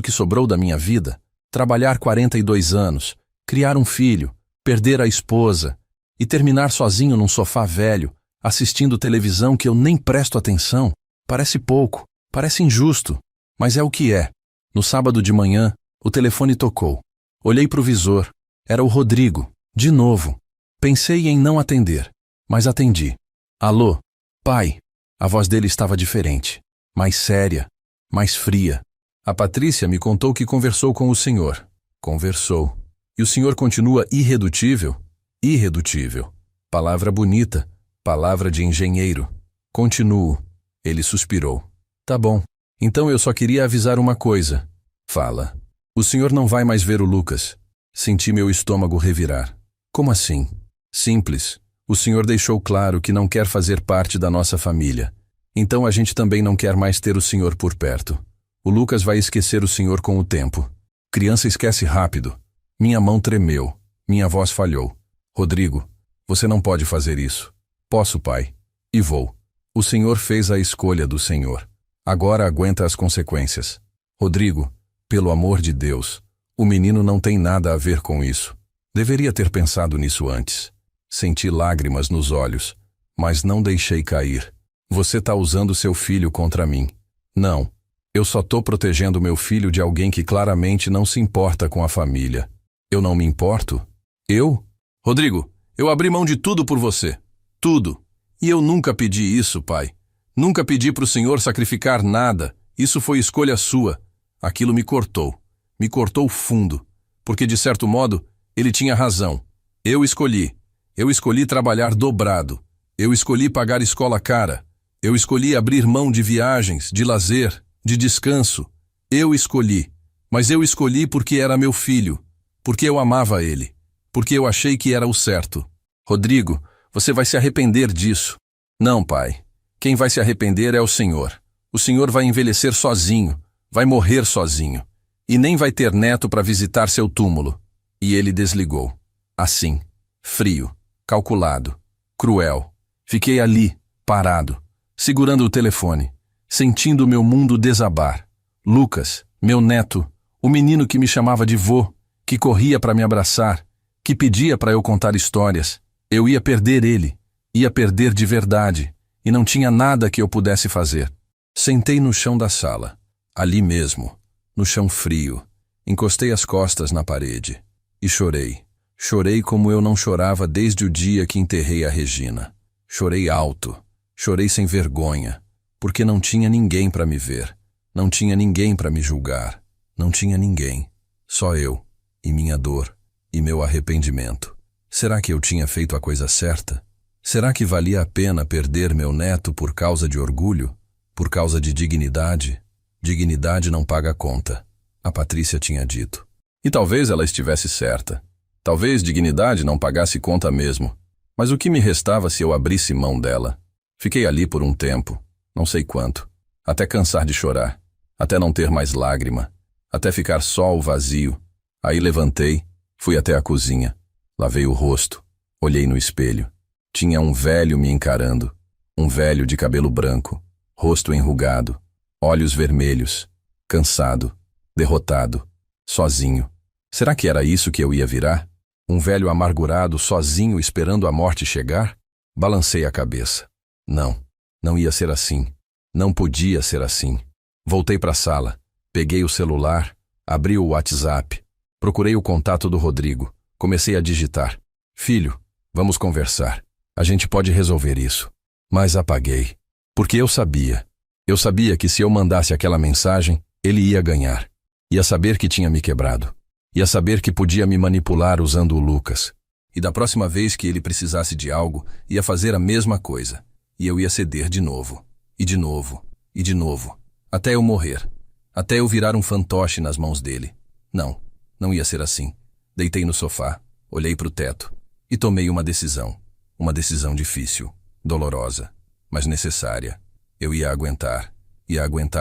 que sobrou da minha vida? Trabalhar 42 anos, criar um filho, perder a esposa e terminar sozinho num sofá velho, assistindo televisão que eu nem presto atenção? Parece pouco, parece injusto, mas é o que é. No sábado de manhã, o telefone tocou. Olhei para o visor. Era o Rodrigo, de novo. Pensei em não atender, mas atendi. Alô, pai. A voz dele estava diferente, mais séria, mais fria. A Patrícia me contou que conversou com o senhor. Conversou. E o senhor continua irredutível? Irredutível. Palavra bonita, palavra de engenheiro. Continuo. Ele suspirou. Tá bom. Então eu só queria avisar uma coisa. Fala. O senhor não vai mais ver o Lucas. Senti meu estômago revirar. Como assim? Simples. O senhor deixou claro que não quer fazer parte da nossa família. Então a gente também não quer mais ter o senhor por perto. O Lucas vai esquecer o senhor com o tempo. Criança esquece rápido. Minha mão tremeu. Minha voz falhou. Rodrigo, você não pode fazer isso. Posso, pai. E vou. O senhor fez a escolha do senhor. Agora aguenta as consequências. Rodrigo, pelo amor de Deus, o menino não tem nada a ver com isso. Deveria ter pensado nisso antes. Senti lágrimas nos olhos, mas não deixei cair. Você tá usando seu filho contra mim. Não. Eu só tô protegendo meu filho de alguém que claramente não se importa com a família. Eu não me importo? Eu? Rodrigo, eu abri mão de tudo por você. Tudo. E eu nunca pedi isso, pai. Nunca pedi pro senhor sacrificar nada. Isso foi escolha sua. Aquilo me cortou. Me cortou fundo. Porque, de certo modo, ele tinha razão. Eu escolhi. Eu escolhi trabalhar dobrado. Eu escolhi pagar escola cara. Eu escolhi abrir mão de viagens, de lazer, de descanso. Eu escolhi. Mas eu escolhi porque era meu filho. Porque eu amava ele. Porque eu achei que era o certo. Rodrigo, você vai se arrepender disso. Não, pai. Quem vai se arrepender é o senhor. O senhor vai envelhecer sozinho. Vai morrer sozinho. E nem vai ter neto para visitar seu túmulo. E ele desligou. Assim. Frio. Calculado. Cruel. Fiquei ali, parado, segurando o telefone, sentindo o meu mundo desabar. Lucas, meu neto, o menino que me chamava de vô, que corria para me abraçar, que pedia para eu contar histórias. Eu ia perder ele, ia perder de verdade, e não tinha nada que eu pudesse fazer. Sentei no chão da sala, ali mesmo, no chão frio, encostei as costas na parede e chorei. Chorei como eu não chorava desde o dia que enterrei a Regina. Chorei alto, chorei sem vergonha, porque não tinha ninguém para me ver, não tinha ninguém para me julgar, não tinha ninguém, só eu, e minha dor, e meu arrependimento. Será que eu tinha feito a coisa certa? Será que valia a pena perder meu neto por causa de orgulho? Por causa de dignidade? Dignidade não paga conta, a Patrícia tinha dito. E talvez ela estivesse certa. Talvez dignidade não pagasse conta mesmo. Mas o que me restava se eu abrisse mão dela? Fiquei ali por um tempo, não sei quanto, até cansar de chorar, até não ter mais lágrima, até ficar só o vazio. Aí levantei, fui até a cozinha, lavei o rosto, olhei no espelho. Tinha um velho me encarando, um velho de cabelo branco, rosto enrugado, olhos vermelhos, cansado, derrotado, sozinho. Será que era isso que eu ia virar? Um velho amargurado, sozinho, esperando a morte chegar? Balancei a cabeça. Não, não ia ser assim. Não podia ser assim. Voltei para a sala, peguei o celular, abri o WhatsApp, procurei o contato do Rodrigo, comecei a digitar. Filho, vamos conversar. A gente pode resolver isso. Mas apaguei. Porque eu sabia. Eu sabia que se eu mandasse aquela mensagem, ele ia ganhar. Ia saber que tinha me quebrado. Ia saber que podia me manipular usando o Lucas. E da próxima vez que ele precisasse de algo, ia fazer a mesma coisa. E eu ia ceder de novo. E de novo. E de novo. Até eu morrer. Até eu virar um fantoche nas mãos dele. Não, não ia ser assim. Deitei no sofá, olhei para o teto e tomei uma decisão. Uma decisão difícil, dolorosa, mas necessária. Eu ia aguentar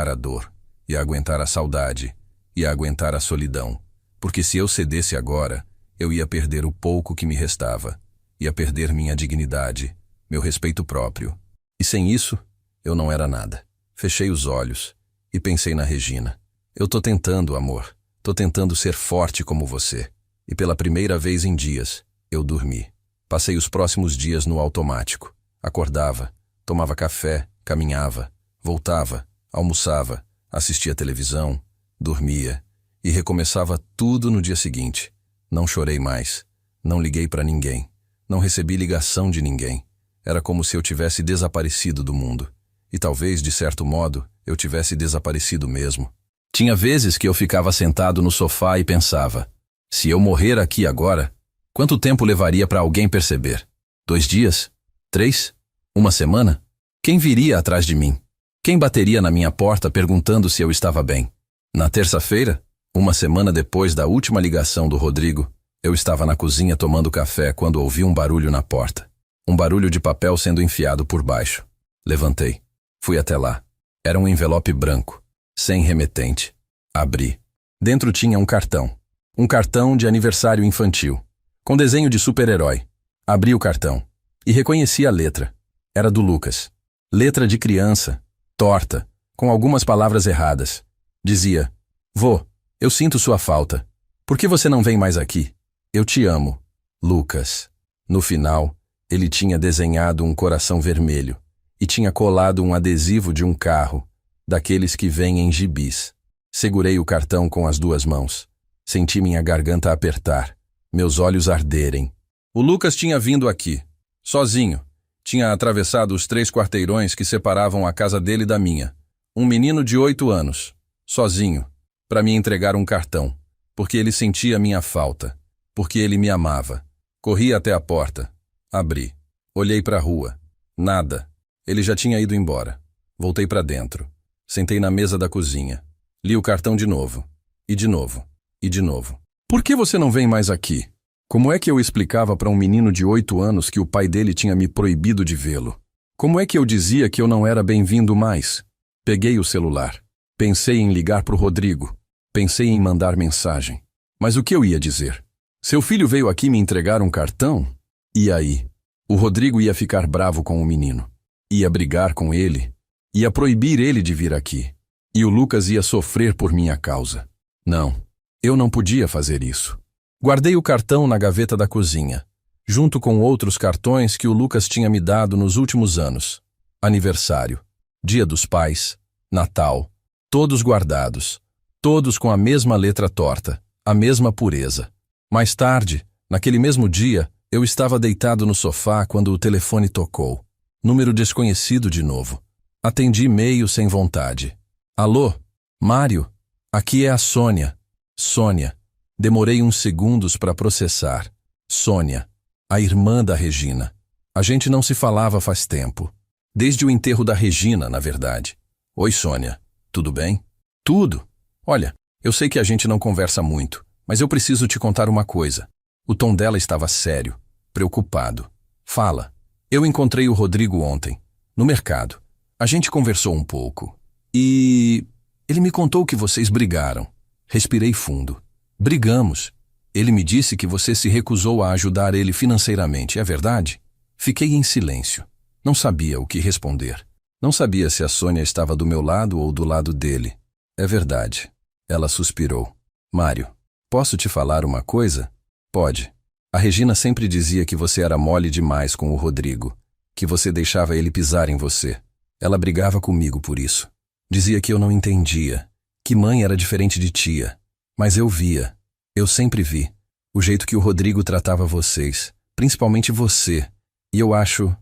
a dor, ia aguentar a saudade, ia aguentar a solidão. Porque se eu cedesse agora, eu ia perder o pouco que me restava. Ia perder minha dignidade, meu respeito próprio. E sem isso, eu não era nada. Fechei os olhos e pensei na Regina. Eu tô tentando, amor. Tô tentando ser forte como você. E pela primeira vez em dias, eu dormi. Passei os próximos dias no automático. Acordava, tomava café, caminhava, voltava, almoçava, assistia televisão, dormia e recomeçava tudo no dia seguinte. Não chorei mais, não liguei para ninguém, não recebi ligação de ninguém. Era como se eu tivesse desaparecido do mundo. E talvez, de certo modo, eu tivesse desaparecido mesmo. Tinha vezes que eu ficava sentado no sofá e pensava, se eu morrer aqui agora, quanto tempo levaria para alguém perceber? 2 dias? 3? 1 semana? Quem viria atrás de mim? Quem bateria na minha porta perguntando se eu estava bem? Na terça-feira, 1 semana depois da última ligação do Rodrigo, eu estava na cozinha tomando café quando ouvi um barulho na porta. Um barulho de papel sendo enfiado por baixo. Levantei. Fui até lá. Era um envelope branco, sem remetente. Abri. Dentro tinha um cartão. Um cartão de aniversário infantil, com desenho de super-herói. Abri o cartão e reconheci a letra. Era do Lucas. Letra de criança, torta, com algumas palavras erradas. Dizia, vô, eu sinto sua falta. Por que você não vem mais aqui? Eu te amo, Lucas. No final, ele tinha desenhado um coração vermelho e tinha colado um adesivo de um carro, daqueles que vêm em gibis. Segurei o cartão com as 2 mãos. Senti minha garganta apertar, meus olhos arderem. O Lucas tinha vindo aqui, sozinho. Tinha atravessado os 3 quarteirões que separavam a casa dele da minha. Um menino de 8 anos, sozinho, para me entregar um cartão, porque ele sentia minha falta, porque ele me amava. Corri até a porta. Abri. Olhei para a rua. Nada. Ele já tinha ido embora. Voltei para dentro. Sentei na mesa da cozinha. Li o cartão de novo. E de novo. E de novo. Por que você não vem mais aqui? Como é que eu explicava para um menino de 8 anos que o pai dele tinha me proibido de vê-lo? Como é que eu dizia que eu não era bem-vindo mais? Peguei o celular. Pensei em ligar para o Rodrigo. Pensei em mandar mensagem. Mas o que eu ia dizer? Seu filho veio aqui me entregar um cartão? E aí? O Rodrigo ia ficar bravo com o menino. Ia brigar com ele. Ia proibir ele de vir aqui. E o Lucas ia sofrer por minha causa. Não, eu não podia fazer isso. Guardei o cartão na gaveta da cozinha, junto com outros cartões que o Lucas tinha me dado nos últimos anos. Aniversário, Dia dos Pais, Natal, todos guardados, todos com a mesma letra torta, a mesma pureza. Mais tarde, naquele mesmo dia, eu estava deitado no sofá quando o telefone tocou. Número desconhecido de novo. Atendi meio sem vontade. Alô? Mário? Aqui é a Sônia. Sônia. Demorei uns segundos para processar. Sônia. A irmã da Regina. A gente não se falava faz tempo. Desde o enterro da Regina, na verdade. Oi, Sônia. Tudo bem? Tudo. Olha, eu sei que a gente não conversa muito, mas eu preciso te contar uma coisa. O tom dela estava sério, preocupado. Fala. Eu encontrei o Rodrigo ontem, no mercado. A gente conversou um pouco. E ele me contou que vocês brigaram. Respirei fundo. Brigamos. Ele me disse que você se recusou a ajudar ele financeiramente, é verdade? Fiquei em silêncio. Não sabia o que responder. Não sabia se a Sônia estava do meu lado ou do lado dele. É verdade. Ela suspirou. Mário, posso te falar uma coisa? Pode. A Regina sempre dizia que você era mole demais com o Rodrigo, que você deixava ele pisar em você. Ela brigava comigo por isso. Dizia que eu não entendia, que mãe era diferente de tia. Mas eu via, eu sempre vi, o jeito que o Rodrigo tratava vocês, principalmente você. E eu acho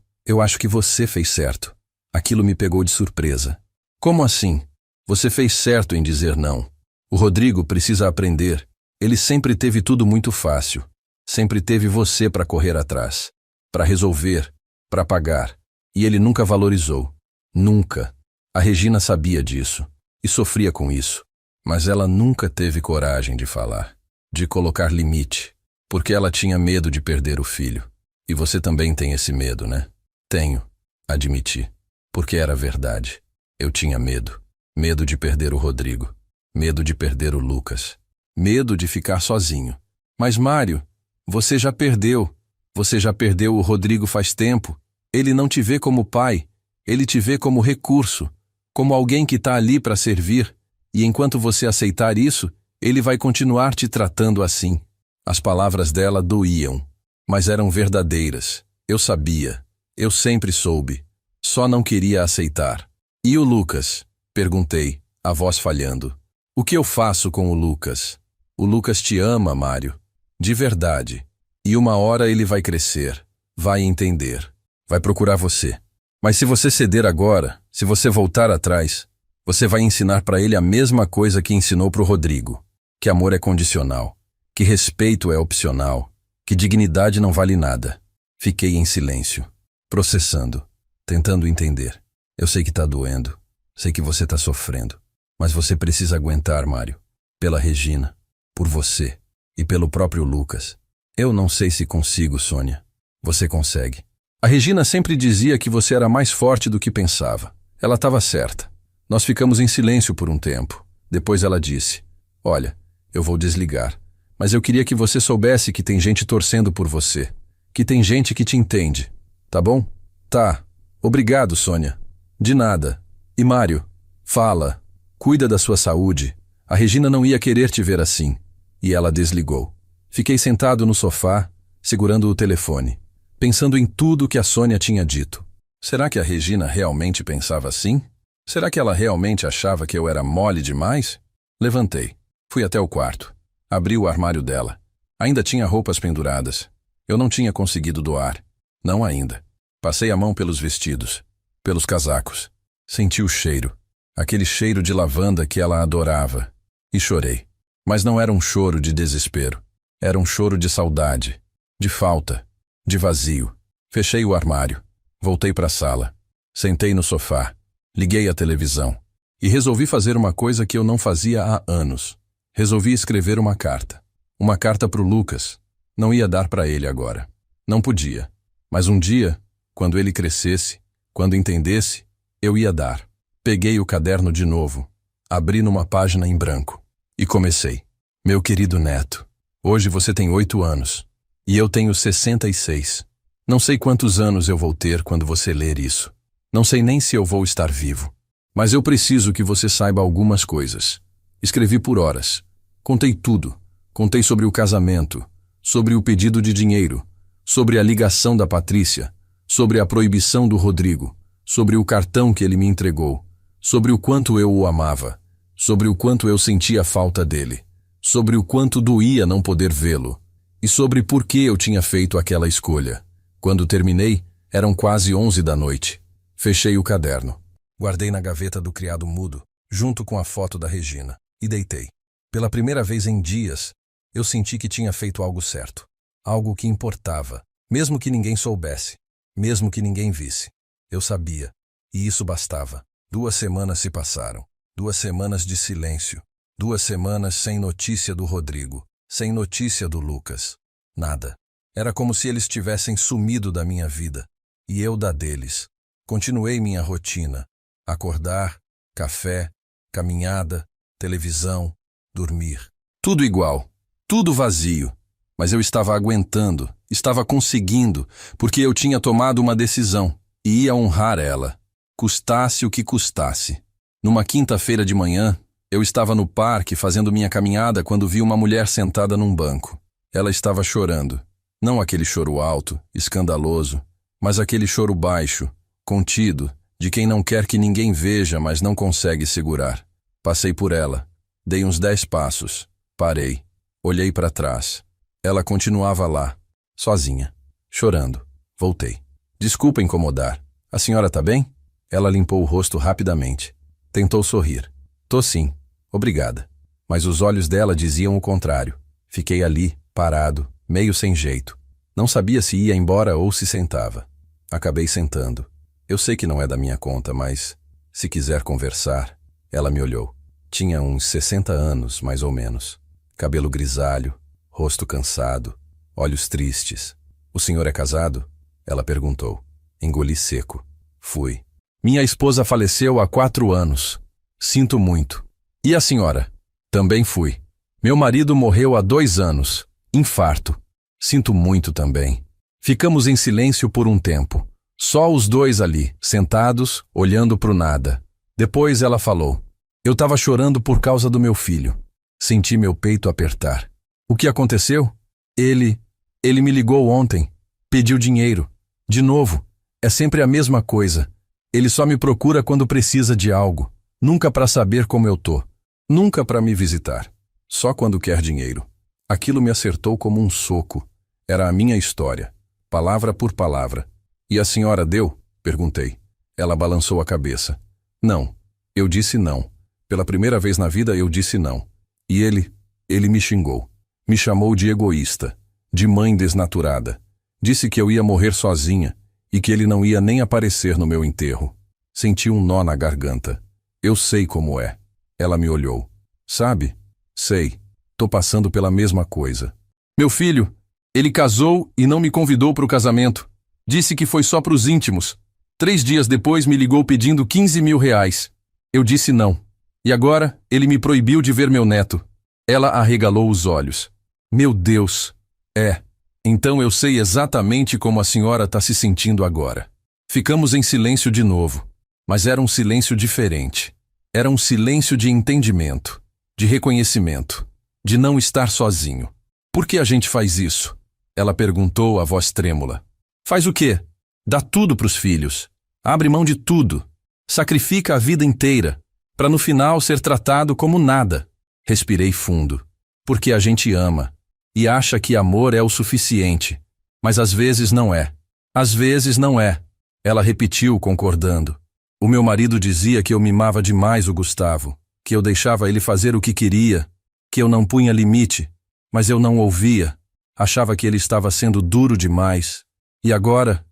que você fez certo. Aquilo me pegou de surpresa. Como assim? Você fez certo em dizer não. O Rodrigo precisa aprender. Ele sempre teve tudo muito fácil. Sempre teve você para correr atrás, para resolver, para pagar. E ele nunca valorizou. Nunca. A Regina sabia disso e sofria com isso. Mas ela nunca teve coragem de falar, de colocar limite, porque ela tinha medo de perder o filho. E você também tem esse medo, né? Tenho, admiti, porque era verdade. Eu tinha medo. Medo de perder o Rodrigo. Medo de perder o Lucas. Medo de ficar sozinho. Mas, Mário, você já perdeu. Você já perdeu o Rodrigo faz tempo. Ele não te vê como pai. Ele te vê como recurso, como alguém que está ali para servir. E enquanto você aceitar isso, ele vai continuar te tratando assim. As palavras dela doíam, mas eram verdadeiras. Eu sabia. Eu sempre soube. Só não queria aceitar. E o Lucas? Perguntei, a voz falhando. O que eu faço com o Lucas? O Lucas te ama, Mário. De verdade. E uma hora ele vai crescer, vai entender, vai procurar você. Mas se você ceder agora, se você voltar atrás, você vai ensinar para ele a mesma coisa que ensinou para o Rodrigo. Que amor é condicional, que respeito é opcional, que dignidade não vale nada. Fiquei em silêncio, processando, tentando entender. Eu sei que tá doendo, sei que você tá sofrendo, mas você precisa aguentar, Mário. Pela Regina, por você e pelo próprio Lucas. Eu não sei se consigo, Sônia. Você consegue. A Regina sempre dizia que você era mais forte do que pensava. Ela estava certa. Nós ficamos em silêncio por um tempo. Depois ela disse, olha, eu vou desligar, mas eu queria que você soubesse que tem gente torcendo por você, que tem gente que te entende. Tá bom? Tá. Obrigado, Sônia. De nada. E Mário, fala. Cuida da sua saúde. A Regina não ia querer te ver assim. E ela desligou. Fiquei sentado no sofá, segurando o telefone, pensando em tudo que a Sônia tinha dito. Será que a Regina realmente pensava assim? Será que ela realmente achava que eu era mole demais? Levantei. Fui até o quarto. Abri o armário dela. Ainda tinha roupas penduradas. Eu não tinha conseguido doar. Não ainda. Passei a mão pelos vestidos, pelos casacos. Senti o cheiro. Aquele cheiro de lavanda que ela adorava. E chorei. Mas não era um choro de desespero. Era um choro de saudade, de falta, de vazio. Fechei o armário. Voltei para a sala. Sentei no sofá. Liguei a televisão. E resolvi fazer uma coisa que eu não fazia há anos. Resolvi escrever uma carta. Uma carta para o Lucas. Não ia dar para ele agora. Não podia. Mas um dia, quando ele crescesse, quando entendesse, eu ia dar. Peguei o caderno de novo. Abri numa página em branco. E comecei. Meu querido neto, hoje você tem 8 anos. E eu tenho 66. Não sei quantos anos eu vou ter quando você ler isso. Não sei nem se eu vou estar vivo. Mas eu preciso que você saiba algumas coisas. Escrevi por horas. Contei tudo. Contei sobre o casamento, sobre o pedido de dinheiro, sobre a ligação da Patrícia, sobre a proibição do Rodrigo, sobre o cartão que ele me entregou, sobre o quanto eu o amava, sobre o quanto eu sentia falta dele, sobre o quanto doía não poder vê-lo, e sobre por que eu tinha feito aquela escolha. Quando terminei, Eram quase 11 da noite. Fechei o caderno. Guardei na gaveta do criado mudo, junto com a foto da Regina, e deitei. Pela primeira vez em dias, eu senti que tinha feito algo certo. Algo que importava, mesmo que ninguém soubesse, mesmo que ninguém visse. Eu sabia, e isso bastava. 2 semanas se passaram. 2 semanas de silêncio. 2 semanas sem notícia do Rodrigo, sem notícia do Lucas. Nada. Era como se eles tivessem sumido da minha vida, e eu da deles. Continuei minha rotina. Acordar, café, caminhada, televisão, dormir. Tudo igual, tudo vazio. Mas eu estava aguentando, estava conseguindo, porque eu tinha tomado uma decisão, e ia honrar ela, custasse o que custasse. Numa quinta-feira de manhã, eu estava no parque fazendo minha caminhada quando vi uma mulher sentada num banco. Ela estava chorando. Não aquele choro alto, escandaloso, mas aquele choro baixo, contido, de quem não quer que ninguém veja, mas não consegue segurar. Passei por ela. Dei uns 10 passos. Parei. Olhei para trás. Ela continuava lá, sozinha, chorando. Voltei. Desculpa incomodar. A senhora tá bem? Ela limpou o rosto rapidamente. Tentou sorrir. Tô sim. Obrigada. Mas os olhos dela diziam o contrário. Fiquei ali, parado, meio sem jeito. Não sabia se ia embora ou se sentava. Acabei sentando. Eu sei que não é da minha conta, mas, se quiser conversar... Ela me olhou. Tinha uns 60 anos, mais ou menos. Cabelo grisalho, rosto cansado, olhos tristes. O senhor é casado? Ela perguntou. Engoli seco. Fui. Minha esposa faleceu há 4 anos. Sinto muito. E a senhora? Também fui. Meu marido morreu há 2 anos. Infarto. Sinto muito também. Ficamos em silêncio por um tempo. Só os 2 ali, sentados, olhando pro nada. Depois ela falou. Eu estava chorando por causa do meu filho. Senti meu peito apertar. O que aconteceu? Ele me ligou ontem. Pediu dinheiro. De novo. É sempre a mesma coisa. Ele só me procura quando precisa de algo. Nunca para saber como eu tô. Nunca para me visitar. Só quando quer dinheiro. Aquilo me acertou como um soco. Era a minha história. Palavra por palavra. E a senhora deu? Perguntei. Ela balançou a cabeça. Não. Eu disse não. Pela primeira vez na vida eu disse não. E ele me xingou. Me chamou de egoísta. De mãe desnaturada. Disse que eu ia morrer sozinha e que ele não ia nem aparecer no meu enterro. Senti um nó na garganta. Eu sei como é. Ela me olhou. Sabe? Sei. Tô passando pela mesma coisa. Meu filho, ele casou e não me convidou para o casamento. Disse que foi só para os íntimos. 3 dias depois me ligou pedindo 15 mil reais. Eu disse não. E agora ele me proibiu de ver meu neto. Ela arregalou os olhos. Meu Deus. É. Então eu sei exatamente como a senhora está se sentindo agora. Ficamos em silêncio de novo. Mas era um silêncio diferente. Era um silêncio de entendimento, de reconhecimento, de não estar sozinho. Por que a gente faz isso? Ela perguntou, a voz trêmula. Faz o quê? Dá tudo para os filhos. Abre mão de tudo. Sacrifica a vida inteira, para no final ser tratado como nada. Respirei fundo. Porque a gente ama e acha que amor é o suficiente. Mas às vezes não é. Às vezes não é. Ela repetiu, concordando. O meu marido dizia que eu mimava demais o Gustavo, que eu deixava ele fazer o que queria, que eu não punha limite, mas eu não ouvia. Achava que ele estava sendo duro demais. E agora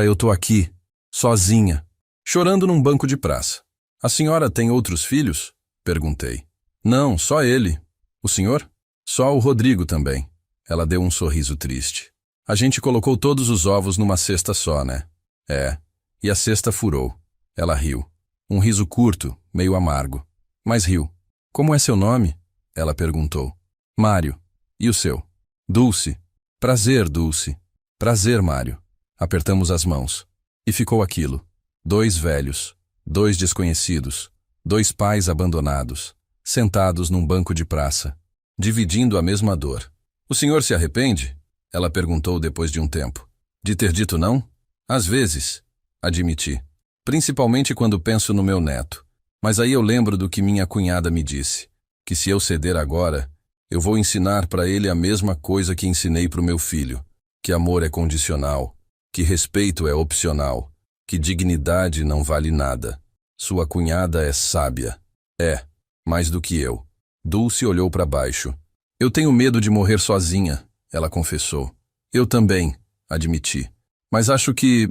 eu tô aqui, sozinha, chorando num banco de praça. A senhora tem outros filhos? Perguntei. Não, só ele. O senhor? Só o Rodrigo também. Ela deu um sorriso triste. A gente colocou todos os ovos numa cesta só, né? É. E a cesta furou. Ela riu. Um riso curto, meio amargo. Mas riu. Como é seu nome? Ela perguntou. Mário. E o seu? Dulce. Prazer, Dulce. Prazer, Mário. Apertamos as mãos. E ficou aquilo. 2 velhos. 2 desconhecidos. 2 pais abandonados. Sentados num banco de praça. Dividindo a mesma dor. O senhor se arrepende? Ela perguntou depois de um tempo. De ter dito não? Às vezes. Admiti. Principalmente quando penso no meu neto. Mas aí eu lembro do que minha cunhada me disse. Que se eu ceder agora, eu vou ensinar para ele a mesma coisa que ensinei para o meu filho. Que amor é condicional. que respeito é opcional, que dignidade não vale nada. Sua cunhada é sábia. É, mais do que eu. Dulce olhou para baixo. Eu tenho medo de morrer sozinha, ela confessou. Eu também, admiti. Mas acho que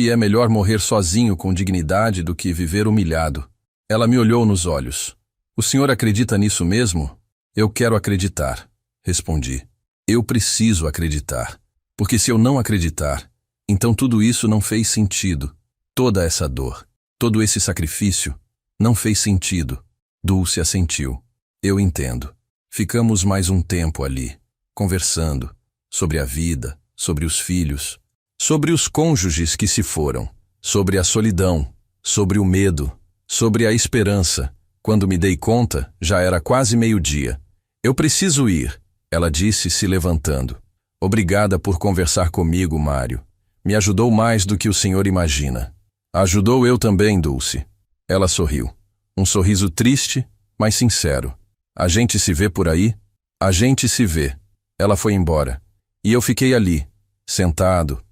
é melhor morrer sozinho com dignidade do que viver humilhado. Ela me olhou nos olhos. O senhor acredita nisso mesmo? Eu quero acreditar, respondi. Eu preciso acreditar. Porque se eu não acreditar, então tudo isso não fez sentido. Toda essa dor, todo esse sacrifício, não fez sentido. Dulce assentiu. Eu entendo. Ficamos mais um tempo ali, conversando, sobre a vida, sobre os filhos, sobre os cônjuges que se foram, sobre a solidão, sobre o medo, sobre a esperança. Quando me dei conta, já era quase meio-dia. Eu preciso ir, ela disse, se levantando. Obrigada por conversar comigo, Mário. Me ajudou mais do que o senhor imagina. Ajudou eu também, Dulce. Ela sorriu. Um sorriso triste, mas sincero. A gente se vê por aí? A gente se vê. Ela foi embora. E eu fiquei ali, sentado,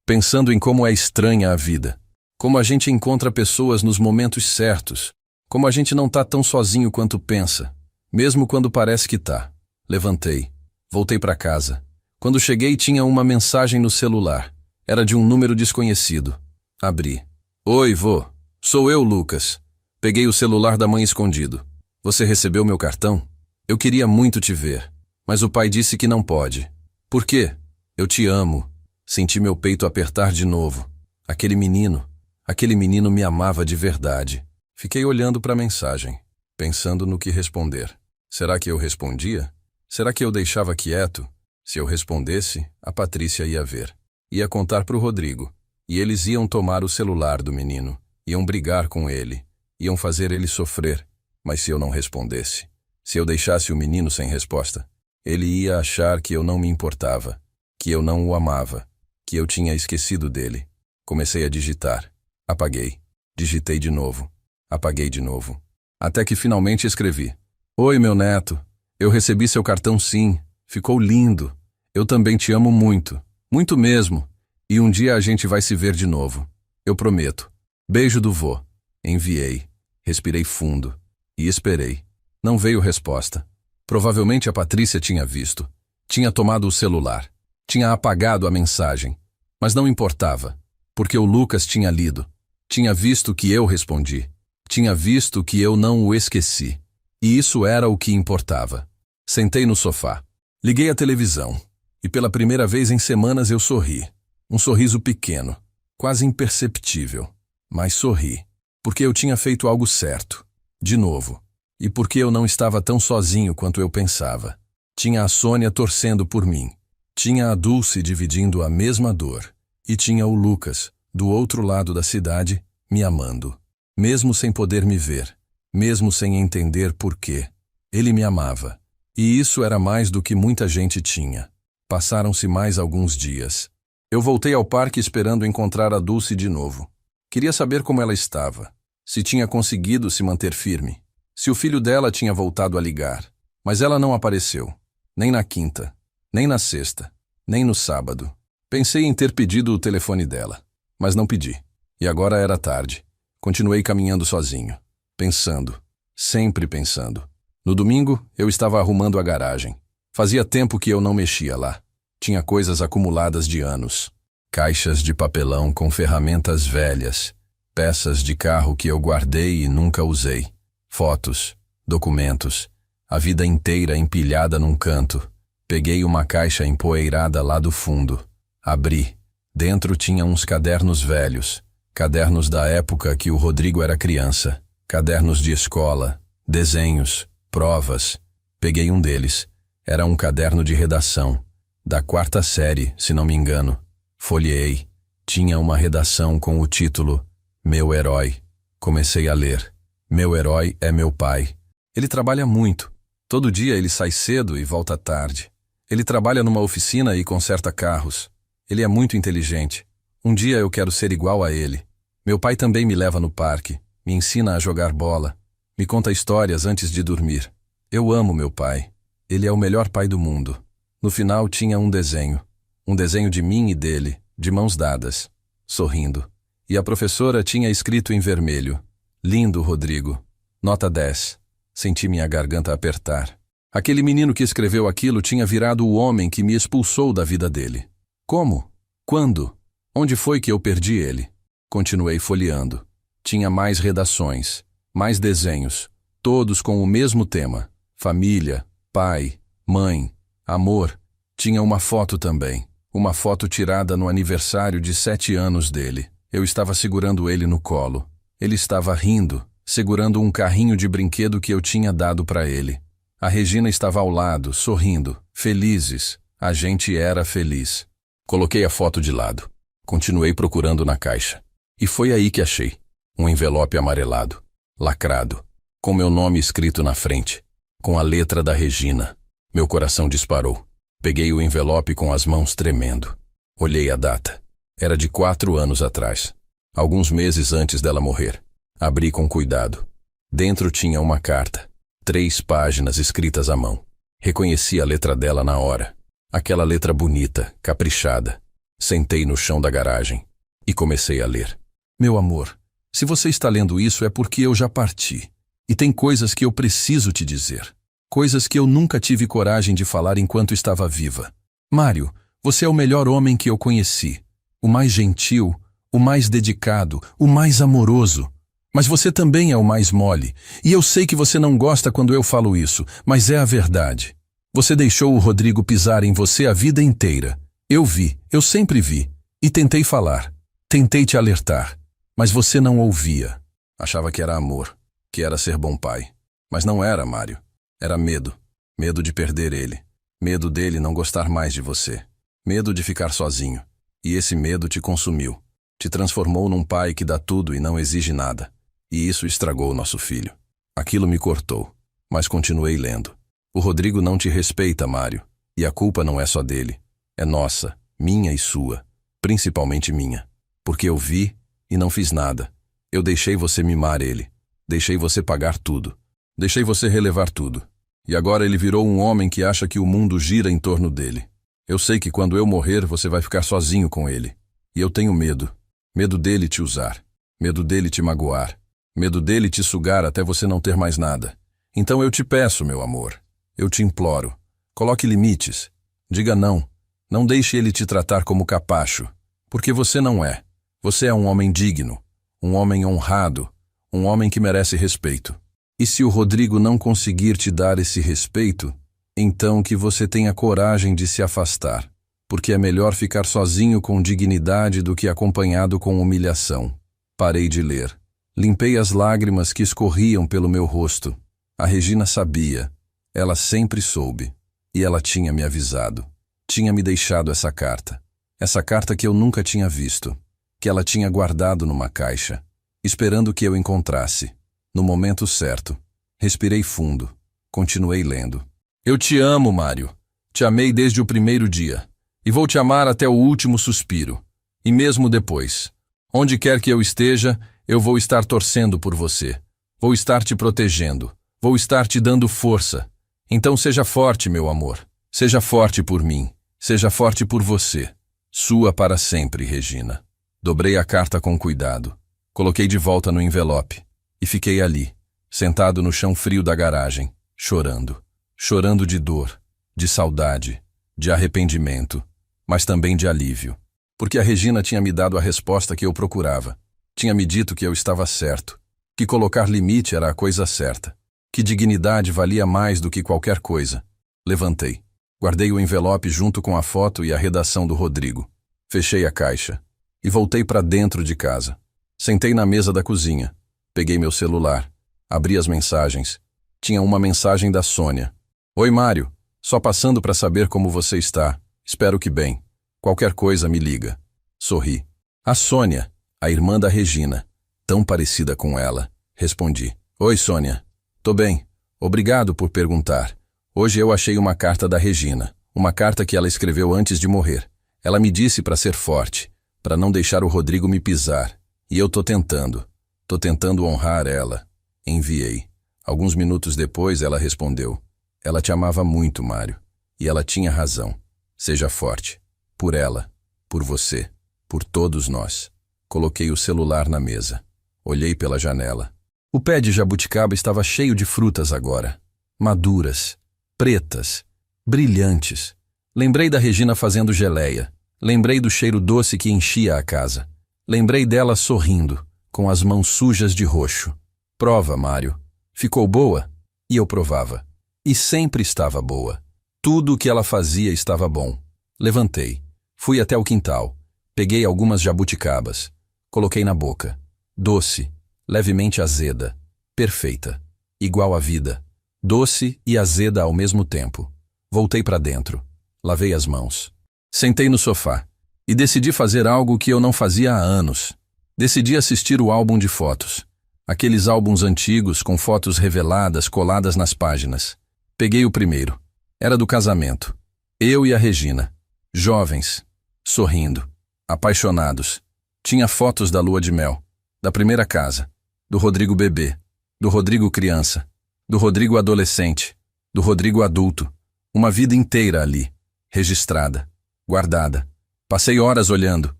pensando em como é estranha a vida. Como a gente encontra pessoas nos momentos certos. Como a gente não tá tão sozinho quanto pensa, mesmo quando parece que tá. Levantei. Voltei para casa. Quando cheguei, tinha uma mensagem no celular. Era de um número desconhecido. Abri. Oi, vô. Sou eu, Lucas. Peguei o celular da mãe escondido. Você recebeu meu cartão? Eu queria muito te ver, mas o pai disse que não pode. Por quê? Eu te amo. Senti meu peito apertar de novo. Aquele menino me amava de verdade. Fiquei olhando para a mensagem, pensando no que responder. Será que eu respondia? Será que eu deixava quieto? Se eu respondesse, a Patrícia ia ver. Ia contar para o Rodrigo. E eles iam tomar o celular do menino. Iam brigar com ele. Iam fazer ele sofrer. Mas se eu não respondesse, se eu deixasse o menino sem resposta, ele ia achar que eu não me importava, que eu não o amava, que eu tinha esquecido dele. Comecei a digitar. Apaguei. Digitei de novo. Apaguei de novo. Até que finalmente escrevi. Oi, meu neto. Eu recebi seu cartão sim. Ficou lindo. Eu também te amo muito. Muito mesmo. E um dia a gente vai se ver de novo. Eu prometo. Beijo do vô. Enviei. Respirei fundo. E esperei. Não veio resposta. Provavelmente a Patrícia tinha visto. Tinha tomado o celular. Tinha apagado a mensagem. Mas não importava. Porque o Lucas tinha lido. Tinha visto que eu respondi. Tinha visto que eu não o esqueci. E isso era o que importava. Sentei no sofá. Liguei a televisão. E pela primeira vez em semanas eu sorri. Um sorriso pequeno. Quase imperceptível. Mas sorri. Porque eu tinha feito algo certo. De novo. E porque eu não estava tão sozinho quanto eu pensava. Tinha a Sônia torcendo por mim. Tinha a Dulce dividindo a mesma dor. E tinha o Lucas, do outro lado da cidade, me amando. Mesmo sem poder me ver. Mesmo sem entender por quê. Ele me amava. E isso era mais do que muita gente tinha. Passaram-se mais alguns dias. Eu voltei ao parque esperando encontrar a Dulce de novo. Queria saber como ela estava. Se tinha conseguido se manter firme. Se o filho dela tinha voltado a ligar. Mas ela não apareceu. Nem na quinta. Nem na sexta. Nem no sábado. Pensei em ter pedido o telefone dela. Mas não pedi. E agora era tarde. Continuei caminhando sozinho. Pensando. Sempre pensando. No domingo, eu estava arrumando a garagem. Fazia tempo que eu não mexia lá. Tinha coisas acumuladas de anos. Caixas de papelão com ferramentas velhas. Peças de carro que eu guardei e nunca usei. Fotos, documentos, a vida inteira empilhada num canto. Peguei uma caixa empoeirada lá do fundo. Abri. Dentro tinha uns cadernos velhos. Cadernos da época que o Rodrigo era criança. Cadernos de escola, desenhos, provas. Peguei um deles. Era um caderno de redação. Da 4ª série, se não me engano. Folheei. Tinha uma redação com o título Meu Herói. Comecei a ler. Meu herói é meu pai. Ele trabalha muito. Todo dia ele sai cedo e volta tarde. Ele trabalha numa oficina e conserta carros. Ele é muito inteligente. Um dia eu quero ser igual a ele. Meu pai também me leva no parque, me ensina a jogar bola, me conta histórias antes de dormir. Eu amo meu pai. Ele é o melhor pai do mundo. No final tinha um desenho. Um desenho de mim e dele, de mãos dadas, sorrindo. E a professora tinha escrito em vermelho: Lindo, Rodrigo. Nota 10. Senti minha garganta apertar. Aquele menino que escreveu aquilo tinha virado o homem que me expulsou da vida dele. Como? Quando? Onde foi que eu perdi ele? Continuei folheando. Tinha mais redações, mais desenhos, todos com o mesmo tema: família, pai, mãe, amor. Tinha uma foto também, uma foto tirada no aniversário de 7 anos dele. Eu estava segurando ele no colo. Ele estava rindo, segurando um carrinho de brinquedo que eu tinha dado para ele. A Regina estava ao lado, sorrindo, felizes. A gente era feliz. Coloquei a foto de lado. Continuei procurando na caixa. E foi aí que achei. Um envelope amarelado, lacrado, com meu nome escrito na frente, com a letra da Regina. Meu coração disparou. Peguei o envelope com as mãos tremendo. Olhei a data. Era de 4 anos atrás, alguns meses antes dela morrer. Abri com cuidado. Dentro tinha uma carta, 3 páginas escritas à mão. Reconheci a letra dela na hora. Aquela letra bonita, caprichada. Sentei no chão da garagem e comecei a ler. Meu amor, se você está lendo isso é porque eu já parti. E tem coisas que eu preciso te dizer. Coisas que eu nunca tive coragem de falar enquanto estava viva. Mário, você é o melhor homem que eu conheci. O mais gentil, o mais dedicado, o mais amoroso. Mas você também é o mais mole. E eu sei que você não gosta quando eu falo isso, mas é a verdade. Você deixou o Rodrigo pisar em você a vida inteira. Eu vi, eu sempre vi. E tentei falar. Tentei te alertar. Mas você não ouvia. Achava que era amor, que era ser bom pai. Mas não era, Mário. Era medo. Medo de perder ele. Medo dele não gostar mais de você. Medo de ficar sozinho. E esse medo te consumiu. Te transformou num pai que dá tudo e não exige nada. E isso estragou o nosso filho. Aquilo me cortou. Mas continuei lendo. O Rodrigo não te respeita, Mário. E a culpa não é só dele. É nossa, minha e sua. Principalmente minha. Porque eu vi e não fiz nada. Eu deixei você mimar ele. Deixei você pagar tudo. Deixei você relevar tudo. E agora ele virou um homem que acha que o mundo gira em torno dele. Eu sei que quando eu morrer você vai ficar sozinho com ele. E eu tenho medo. Medo dele te usar. Medo dele te magoar. Medo dele te sugar até você não ter mais nada. Então eu te peço, meu amor. Eu te imploro. Coloque limites. Diga não. Não deixe ele te tratar como capacho. Porque você não é. Você é um homem digno. Um homem honrado. Um homem que merece respeito. E se o Rodrigo não conseguir te dar esse respeito, então que você tenha coragem de se afastar, porque é melhor ficar sozinho com dignidade do que acompanhado com humilhação. Parei de ler. Limpei as lágrimas que escorriam pelo meu rosto. A Regina sabia. Ela sempre soube. E ela tinha me avisado. Tinha me deixado essa carta. Essa carta que eu nunca tinha visto. Que ela tinha guardado numa caixa, esperando que eu encontrasse. No momento certo. Respirei fundo. Continuei lendo. Eu te amo, Mário. Te amei desde o primeiro dia. E vou te amar até o último suspiro. E mesmo depois. Onde quer que eu esteja, eu vou estar torcendo por você. Vou estar te protegendo. Vou estar te dando força. Então seja forte, meu amor. Seja forte por mim. Seja forte por você. Sua para sempre, Regina. Dobrei a carta com cuidado. Coloquei de volta no envelope. E fiquei ali, sentado no chão frio da garagem, chorando. Chorando de dor, de saudade, de arrependimento, mas também de alívio. Porque a Regina tinha me dado a resposta que eu procurava. Tinha me dito que eu estava certo, que colocar limite era a coisa certa, que dignidade valia mais do que qualquer coisa. Levantei. Guardei o envelope junto com a foto e a redação do Rodrigo. Fechei a caixa e voltei para dentro de casa. Sentei na mesa da cozinha. Peguei meu celular. Abri as mensagens. Tinha uma mensagem da Sônia. Oi, Mário. Só passando para saber como você está. Espero que bem. Qualquer coisa me liga. Sorri. A Sônia, a irmã da Regina. Tão parecida com ela. Respondi. Oi, Sônia. Tô bem. Obrigado por perguntar. Hoje eu achei uma carta da Regina. Uma carta que ela escreveu antes de morrer. Ela me disse para ser forte, para não deixar o Rodrigo me pisar. E eu tô tentando. Tô tentando honrar ela. Enviei. Alguns minutos depois ela respondeu. Ela te amava muito, Mário. E ela tinha razão. Seja forte. Por ela, por você, por todos nós. Coloquei o celular na mesa. Olhei pela janela. O pé de jabuticaba estava cheio de frutas agora. Maduras, pretas, brilhantes. Lembrei da Regina fazendo geleia. Lembrei do cheiro doce que enchia a casa. Lembrei dela sorrindo, com as mãos sujas de roxo. Prova, Mário. Ficou boa? E eu provava. E sempre estava boa. Tudo o que ela fazia estava bom. Levantei. Fui até o quintal. Peguei algumas jabuticabas. Coloquei na boca. Doce, levemente azeda. Perfeita. Igual à vida. Doce e azeda ao mesmo tempo. Voltei para dentro. Lavei as mãos. Sentei no sofá. E decidi fazer algo que eu não fazia há anos. Decidi assistir o álbum de fotos. Aqueles álbuns antigos com fotos reveladas coladas nas páginas. Peguei o primeiro. Era do casamento. Eu e a Regina. Jovens. Sorrindo. Apaixonados. Tinha fotos da lua de mel. Da primeira casa. Do Rodrigo bebê. Do Rodrigo criança. Do Rodrigo adolescente. Do Rodrigo adulto. Uma vida inteira ali. Registrada. Guardada. Passei horas olhando.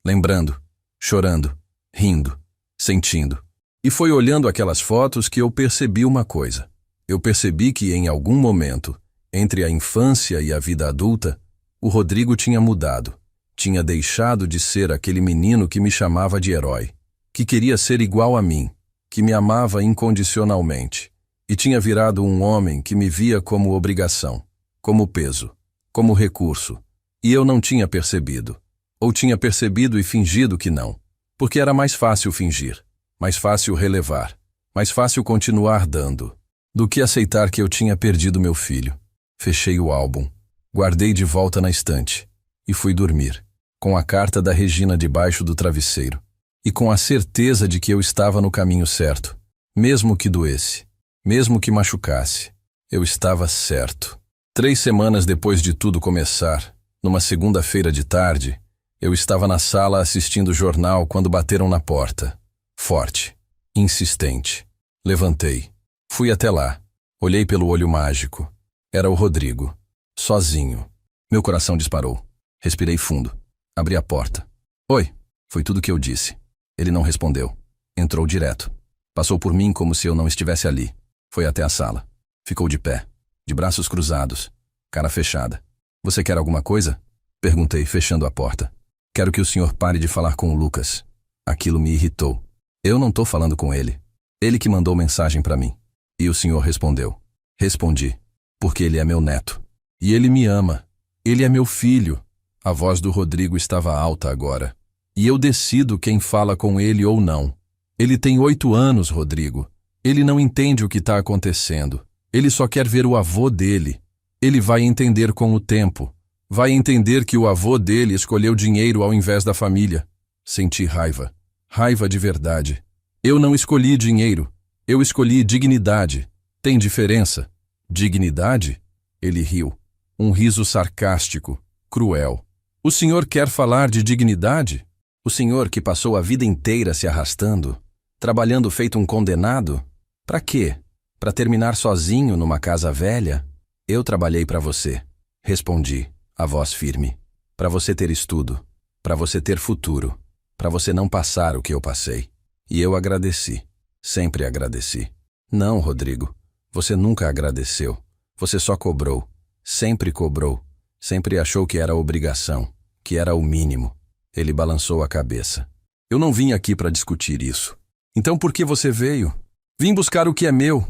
Lembrando. Chorando. Rindo. Sentindo. E foi olhando aquelas fotos que eu percebi uma coisa. Eu percebi que em algum momento, entre a infância e a vida adulta, o Rodrigo tinha mudado. Tinha deixado de ser aquele menino que me chamava de herói, que queria ser igual a mim, que me amava incondicionalmente, e tinha virado um homem que me via como obrigação, como peso, como recurso, e eu não tinha percebido. Ou tinha percebido e fingido que não, porque era mais fácil fingir. Mais fácil relevar, mais fácil continuar dando, do que aceitar que eu tinha perdido meu filho. Fechei o álbum, guardei de volta na estante e fui dormir, com a carta da Regina debaixo do travesseiro e com a certeza de que eu estava no caminho certo, mesmo que doesse, mesmo que machucasse, eu estava certo. 3 semanas depois de tudo começar, numa segunda-feira de tarde, eu estava na sala assistindo o jornal quando bateram na porta. Forte, insistente. Levantei. Fui até lá. Olhei pelo olho mágico. Era o Rodrigo. Sozinho. Meu coração disparou. Respirei fundo. Abri a porta. Oi, foi tudo que eu disse. Ele não respondeu. Entrou direto. Passou por mim como se eu não estivesse ali. Foi até a sala. Ficou de pé, de braços cruzados, cara fechada. Você quer alguma coisa? Perguntei, fechando a porta. Quero que o senhor pare de falar com o Lucas. Aquilo me irritou. Eu não tô falando com ele. Ele que mandou mensagem para mim. E o senhor respondeu. Respondi. Porque ele é meu neto. E ele me ama. Ele é meu filho. A voz do Rodrigo estava alta agora. E eu decido quem fala com ele ou não. Ele tem 8 anos, Rodrigo. Ele não entende o que está acontecendo. Ele só quer ver o avô dele. Ele vai entender com o tempo. Vai entender que o avô dele escolheu dinheiro ao invés da família. Senti raiva. Raiva de verdade. Eu não escolhi dinheiro. Eu escolhi dignidade. Tem diferença? Dignidade? Ele riu. Um riso sarcástico, cruel. O senhor quer falar de dignidade? O senhor que passou a vida inteira se arrastando, trabalhando feito um condenado? Pra quê? Pra terminar sozinho numa casa velha? Eu trabalhei pra você. Respondi, a voz firme. Pra você ter estudo. Pra você ter futuro. Para você não passar o que eu passei. E eu agradeci. Sempre agradeci. Não, Rodrigo. Você nunca agradeceu. Você só cobrou. Sempre cobrou. Sempre achou que era obrigação. Que era o mínimo. Ele balançou a cabeça. Eu não vim aqui para discutir isso. Então por que você veio? Vim buscar o que é meu.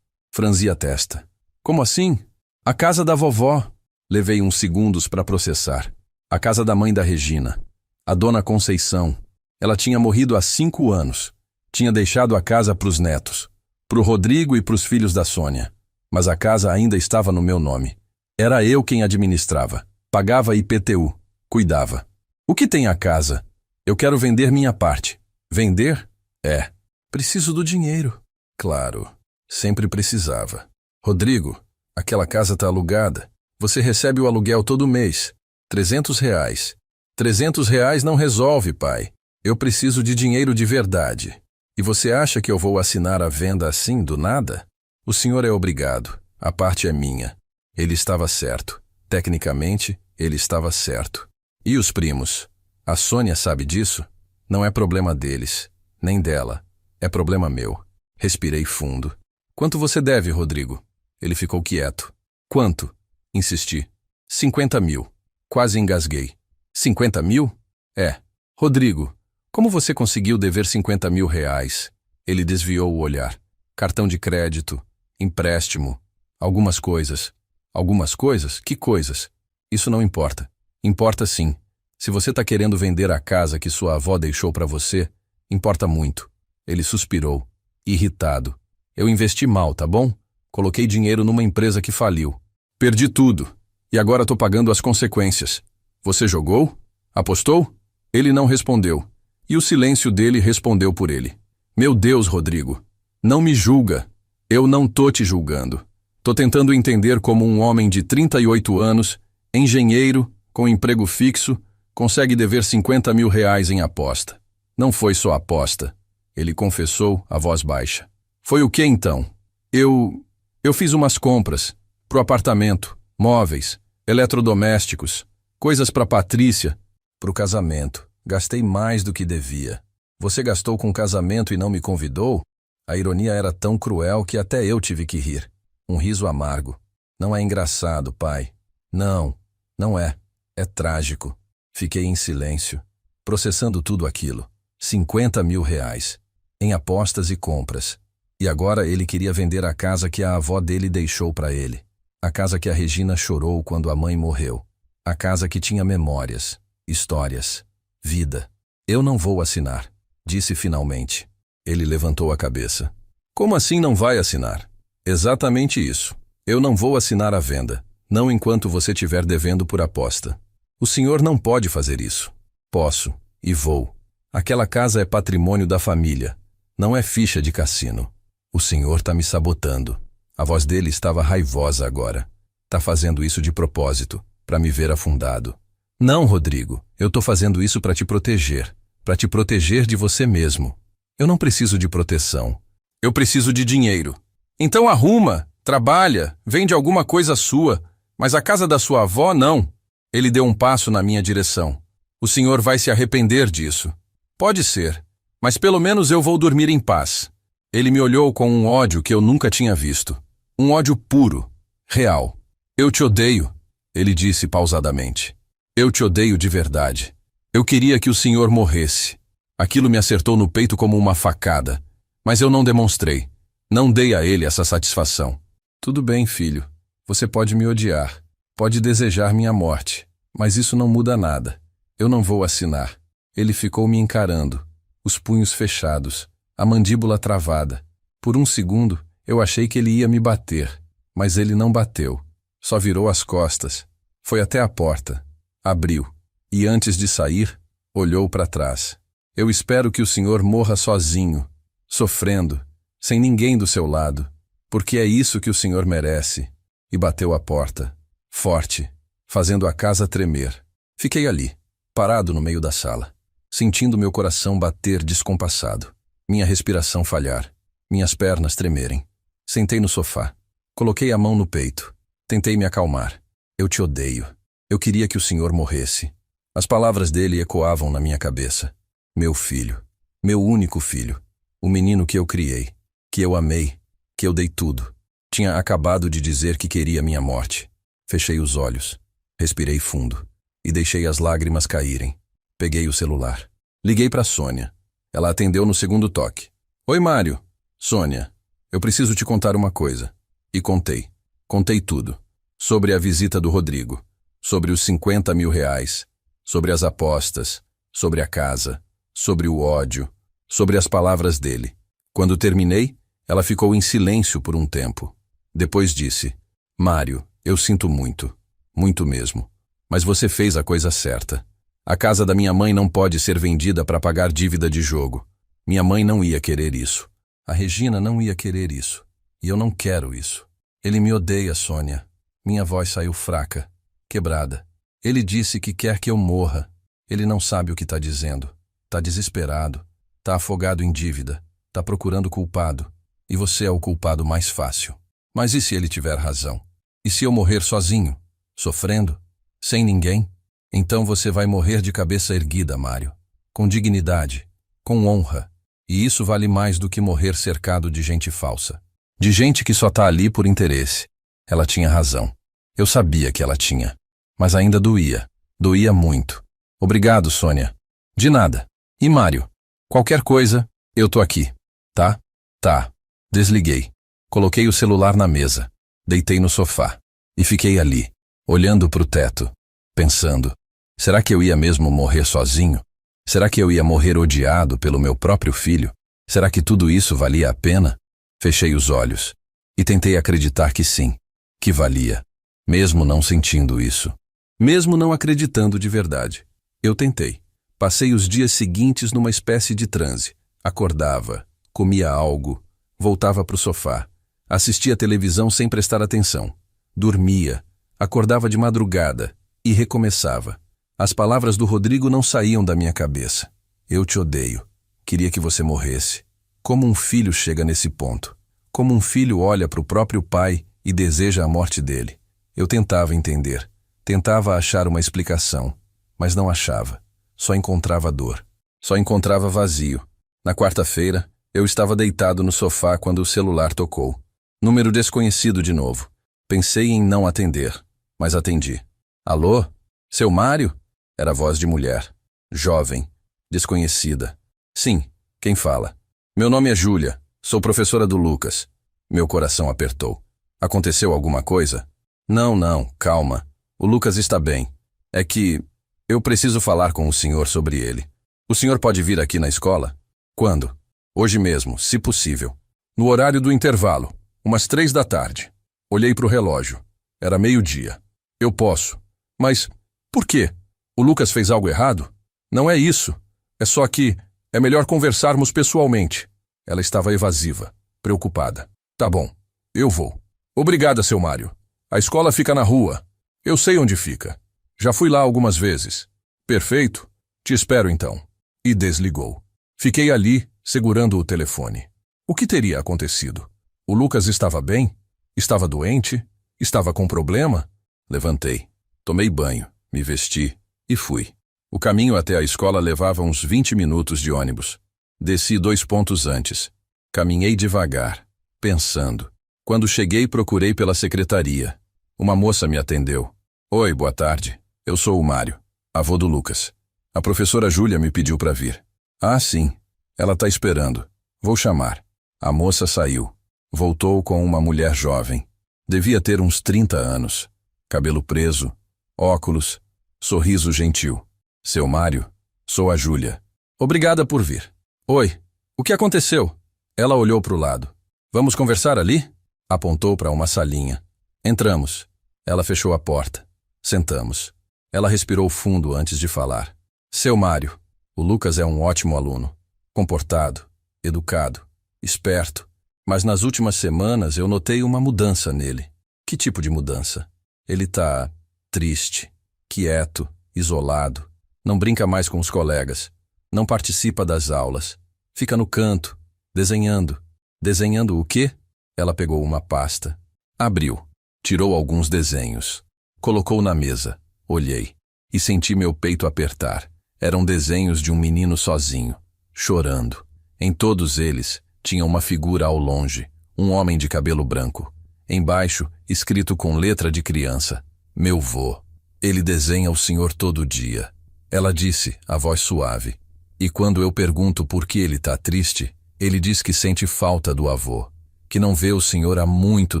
Franzi a testa. Como assim? A casa da vovó. Levei uns segundos para processar. A casa da mãe da Regina. A dona Conceição. Ela tinha morrido há 5 anos. Tinha deixado a casa para os netos, para o Rodrigo e para os filhos da Sônia. Mas a casa ainda estava no meu nome. Era eu quem administrava. Pagava IPTU. Cuidava. O que tem a casa? Eu quero vender minha parte. Vender? É. Preciso do dinheiro. Claro. Sempre precisava. Rodrigo, aquela casa está alugada. Você recebe o aluguel todo mês. R$ 300. R$ 300 não resolve, pai. Eu preciso de dinheiro de verdade. E você acha que eu vou assinar a venda assim, do nada? O senhor é obrigado. A parte é minha. Ele estava certo. Tecnicamente, ele estava certo. E os primos? A Sônia sabe disso? Não é problema deles, nem dela. É problema meu. Respirei fundo. Quanto você deve, Rodrigo? Ele ficou quieto. Quanto? Insisti. 50 mil. Quase engasguei. 50 mil? É. Rodrigo, como você conseguiu dever 50 mil reais? Ele desviou o olhar. Cartão de crédito, empréstimo, algumas coisas. Algumas coisas? Que coisas? Isso não importa. Importa sim. Se você está querendo vender a casa que sua avó deixou para você, importa muito. Ele suspirou, irritado. Eu investi mal, tá bom? Coloquei dinheiro numa empresa que faliu. Perdi tudo. E agora estou pagando as consequências. Você jogou? Apostou? Ele não respondeu. E o silêncio dele respondeu por ele. Meu Deus, Rodrigo. Não me julga. Eu não tô te julgando. Tô tentando entender como um homem de 38 anos, engenheiro, com emprego fixo, consegue dever 50 mil reais em aposta. Não foi só aposta. Ele confessou, a voz baixa. Foi o que então? Eu fiz umas compras. Pro apartamento, móveis, eletrodomésticos, coisas pra Patrícia. Pro casamento. Gastei mais do que devia. Você gastou com casamento e não me convidou? A ironia era tão cruel que até eu tive que rir. Um riso amargo. Não é engraçado, pai. Não, não é. É trágico. Fiquei em silêncio, processando tudo aquilo. 50 mil reais. Em apostas e compras. E agora ele queria vender a casa que a avó dele deixou para ele. A casa que a Regina chorou quando a mãe morreu. A casa que tinha memórias, histórias, vida. Eu não vou assinar, disse finalmente. Ele levantou a cabeça. Como assim não vai assinar? Exatamente isso. Eu não vou assinar a venda, não enquanto você estiver devendo por aposta. O senhor não pode fazer isso. Posso, e vou. Aquela casa é patrimônio da família, não é ficha de cassino. O senhor está me sabotando. A voz dele estava raivosa agora. Tá fazendo isso de propósito, para me ver afundado. Não, Rodrigo, eu tô fazendo isso para te proteger de você mesmo. Eu não preciso de proteção. Eu preciso de dinheiro. Então arruma, trabalha, vende alguma coisa sua, mas a casa da sua avó não. Ele deu um passo na minha direção. O senhor vai se arrepender disso. Pode ser, mas pelo menos eu vou dormir em paz. Ele me olhou com um ódio que eu nunca tinha visto. Um ódio puro, real. Eu te odeio, ele disse pausadamente. Eu te odeio de verdade. Eu queria que o senhor morresse. Aquilo me acertou no peito como uma facada. Mas eu não demonstrei. Não dei a ele essa satisfação. Tudo bem, filho. Você pode me odiar. Pode desejar minha morte. Mas isso não muda nada. Eu não vou assinar. Ele ficou me encarando. Os punhos fechados. A mandíbula travada. Por um segundo, eu achei que ele ia me bater. Mas ele não bateu. Só virou as costas. Foi até a porta. Abriu. E antes de sair, olhou para trás. Eu espero que o senhor morra sozinho, sofrendo, sem ninguém do seu lado, porque é isso que o senhor merece. E bateu a porta, forte, fazendo a casa tremer. Fiquei ali, parado no meio da sala, sentindo meu coração bater descompassado, minha respiração falhar, minhas pernas tremerem. Sentei no sofá, coloquei a mão no peito, tentei me acalmar. Eu te odeio. Eu queria que o senhor morresse. As palavras dele ecoavam na minha cabeça. Meu filho, meu único filho, o menino que eu criei, que eu amei, que eu dei tudo. Tinha acabado de dizer que queria minha morte. Fechei os olhos, respirei fundo e deixei as lágrimas caírem. Peguei o celular. Liguei para Sônia. Ela atendeu no segundo toque. Oi, Mário. Sônia, eu preciso te contar uma coisa. E contei. Contei tudo. Sobre a visita do Rodrigo. Sobre os 50 mil reais. Sobre as apostas. Sobre a casa. Sobre o ódio. Sobre as palavras dele. Quando terminei, ela ficou em silêncio por um tempo. Depois disse: Mário, eu sinto muito. Muito mesmo. Mas você fez a coisa certa. A casa da minha mãe não pode ser vendida para pagar dívida de jogo. Minha mãe não ia querer isso. A Regina não ia querer isso. E eu não quero isso. Ele me odeia, Sônia. Minha voz saiu fraca, quebrada. Ele disse que quer que eu morra. Ele não sabe o que está dizendo. Está desesperado. Está afogado em dívida. Está procurando culpado. E você é o culpado mais fácil. Mas e se ele tiver razão? E se eu morrer sozinho? Sofrendo? Sem ninguém? Então você vai morrer de cabeça erguida, Mário. Com dignidade, com honra. E isso vale mais do que morrer cercado de gente falsa. De gente que só tá ali por interesse. Ela tinha razão. Eu sabia que ela tinha. Mas ainda doía. Doía muito. Obrigado, Sônia. De nada. E Mário? Qualquer coisa, eu tô aqui. Tá? Tá. Desliguei. Coloquei o celular na mesa. Deitei no sofá. E fiquei ali, olhando pro teto, pensando. Será que eu ia mesmo morrer sozinho? Será que eu ia morrer odiado pelo meu próprio filho? Será que tudo isso valia a pena? Fechei os olhos. E tentei acreditar que sim. Que valia. Mesmo não sentindo isso. Mesmo não acreditando de verdade. Eu tentei. Passei os dias seguintes numa espécie de transe. Acordava, comia algo, voltava pro sofá. Assistia televisão sem prestar atenção. Dormia, acordava de madrugada e recomeçava. As palavras do Rodrigo não saíam da minha cabeça. Eu te odeio. Queria que você morresse. Como um filho chega nesse ponto? Como um filho olha para o próprio pai e deseja a morte dele? Eu tentava entender. Tentava achar uma explicação, mas não achava. Só encontrava dor. Só encontrava vazio. Na quarta-feira, eu estava deitado no sofá quando o celular tocou. Número desconhecido de novo. Pensei em não atender, mas atendi. Alô? Seu Mário? Era a voz de mulher. Jovem. Desconhecida. Sim, quem fala? Meu nome é Júlia. Sou professora do Lucas. Meu coração apertou. Aconteceu alguma coisa? Não, calma. O Lucas está bem. É que eu preciso falar com o senhor sobre ele. O senhor pode vir aqui na escola? Quando? Hoje mesmo, se possível. No horário do intervalo, umas 3 da tarde. Olhei para o relógio. Era meio-dia. Eu posso. Mas por quê? O Lucas fez algo errado? Não é isso. É só que é melhor conversarmos pessoalmente. Ela estava evasiva, preocupada. Tá bom, eu vou. Obrigada, seu Mário. A escola fica na rua. Eu sei onde fica. Já fui lá algumas vezes. Perfeito. Te espero então. E desligou. Fiquei ali, segurando o telefone. O que teria acontecido? O Lucas estava bem? Estava doente? Estava com problema? Levantei. Tomei banho, me vesti e fui. O caminho até a escola levava uns 20 minutos de ônibus. Desci 2 pontos antes. Caminhei devagar, pensando. Quando cheguei, procurei pela secretaria. Uma moça me atendeu. Oi, boa tarde. Eu sou o Mário, avô do Lucas. A professora Júlia me pediu para vir. Ah, sim. Ela tá esperando. Vou chamar. A moça saiu. Voltou com uma mulher jovem. Devia ter uns 30 anos. Cabelo preso, óculos, sorriso gentil. Seu Mário, sou a Júlia. Obrigada por vir. Oi, o que aconteceu? Ela olhou para o lado. Vamos conversar ali? Apontou para uma salinha. Entramos. Ela fechou a porta. Sentamos. Ela respirou fundo antes de falar. Seu Mário, o Lucas é um ótimo aluno. Comportado, educado, esperto. Mas nas últimas semanas eu notei uma mudança nele. Que tipo de mudança? Ele tá triste, quieto, isolado. Não brinca mais com os colegas. Não participa das aulas. Fica no canto, desenhando. Desenhando o quê? Ela pegou uma pasta. Abriu. Tirou alguns desenhos. Colocou na mesa. Olhei. E senti meu peito apertar. Eram desenhos de um menino sozinho, chorando. Em todos eles, tinha uma figura ao longe, um homem de cabelo branco. Embaixo, escrito com letra de criança, meu vô. Ele desenha o senhor todo dia. Ela disse, a voz suave. E quando eu pergunto por que ele tá triste, ele diz que sente falta do avô, que não vê o senhor há muito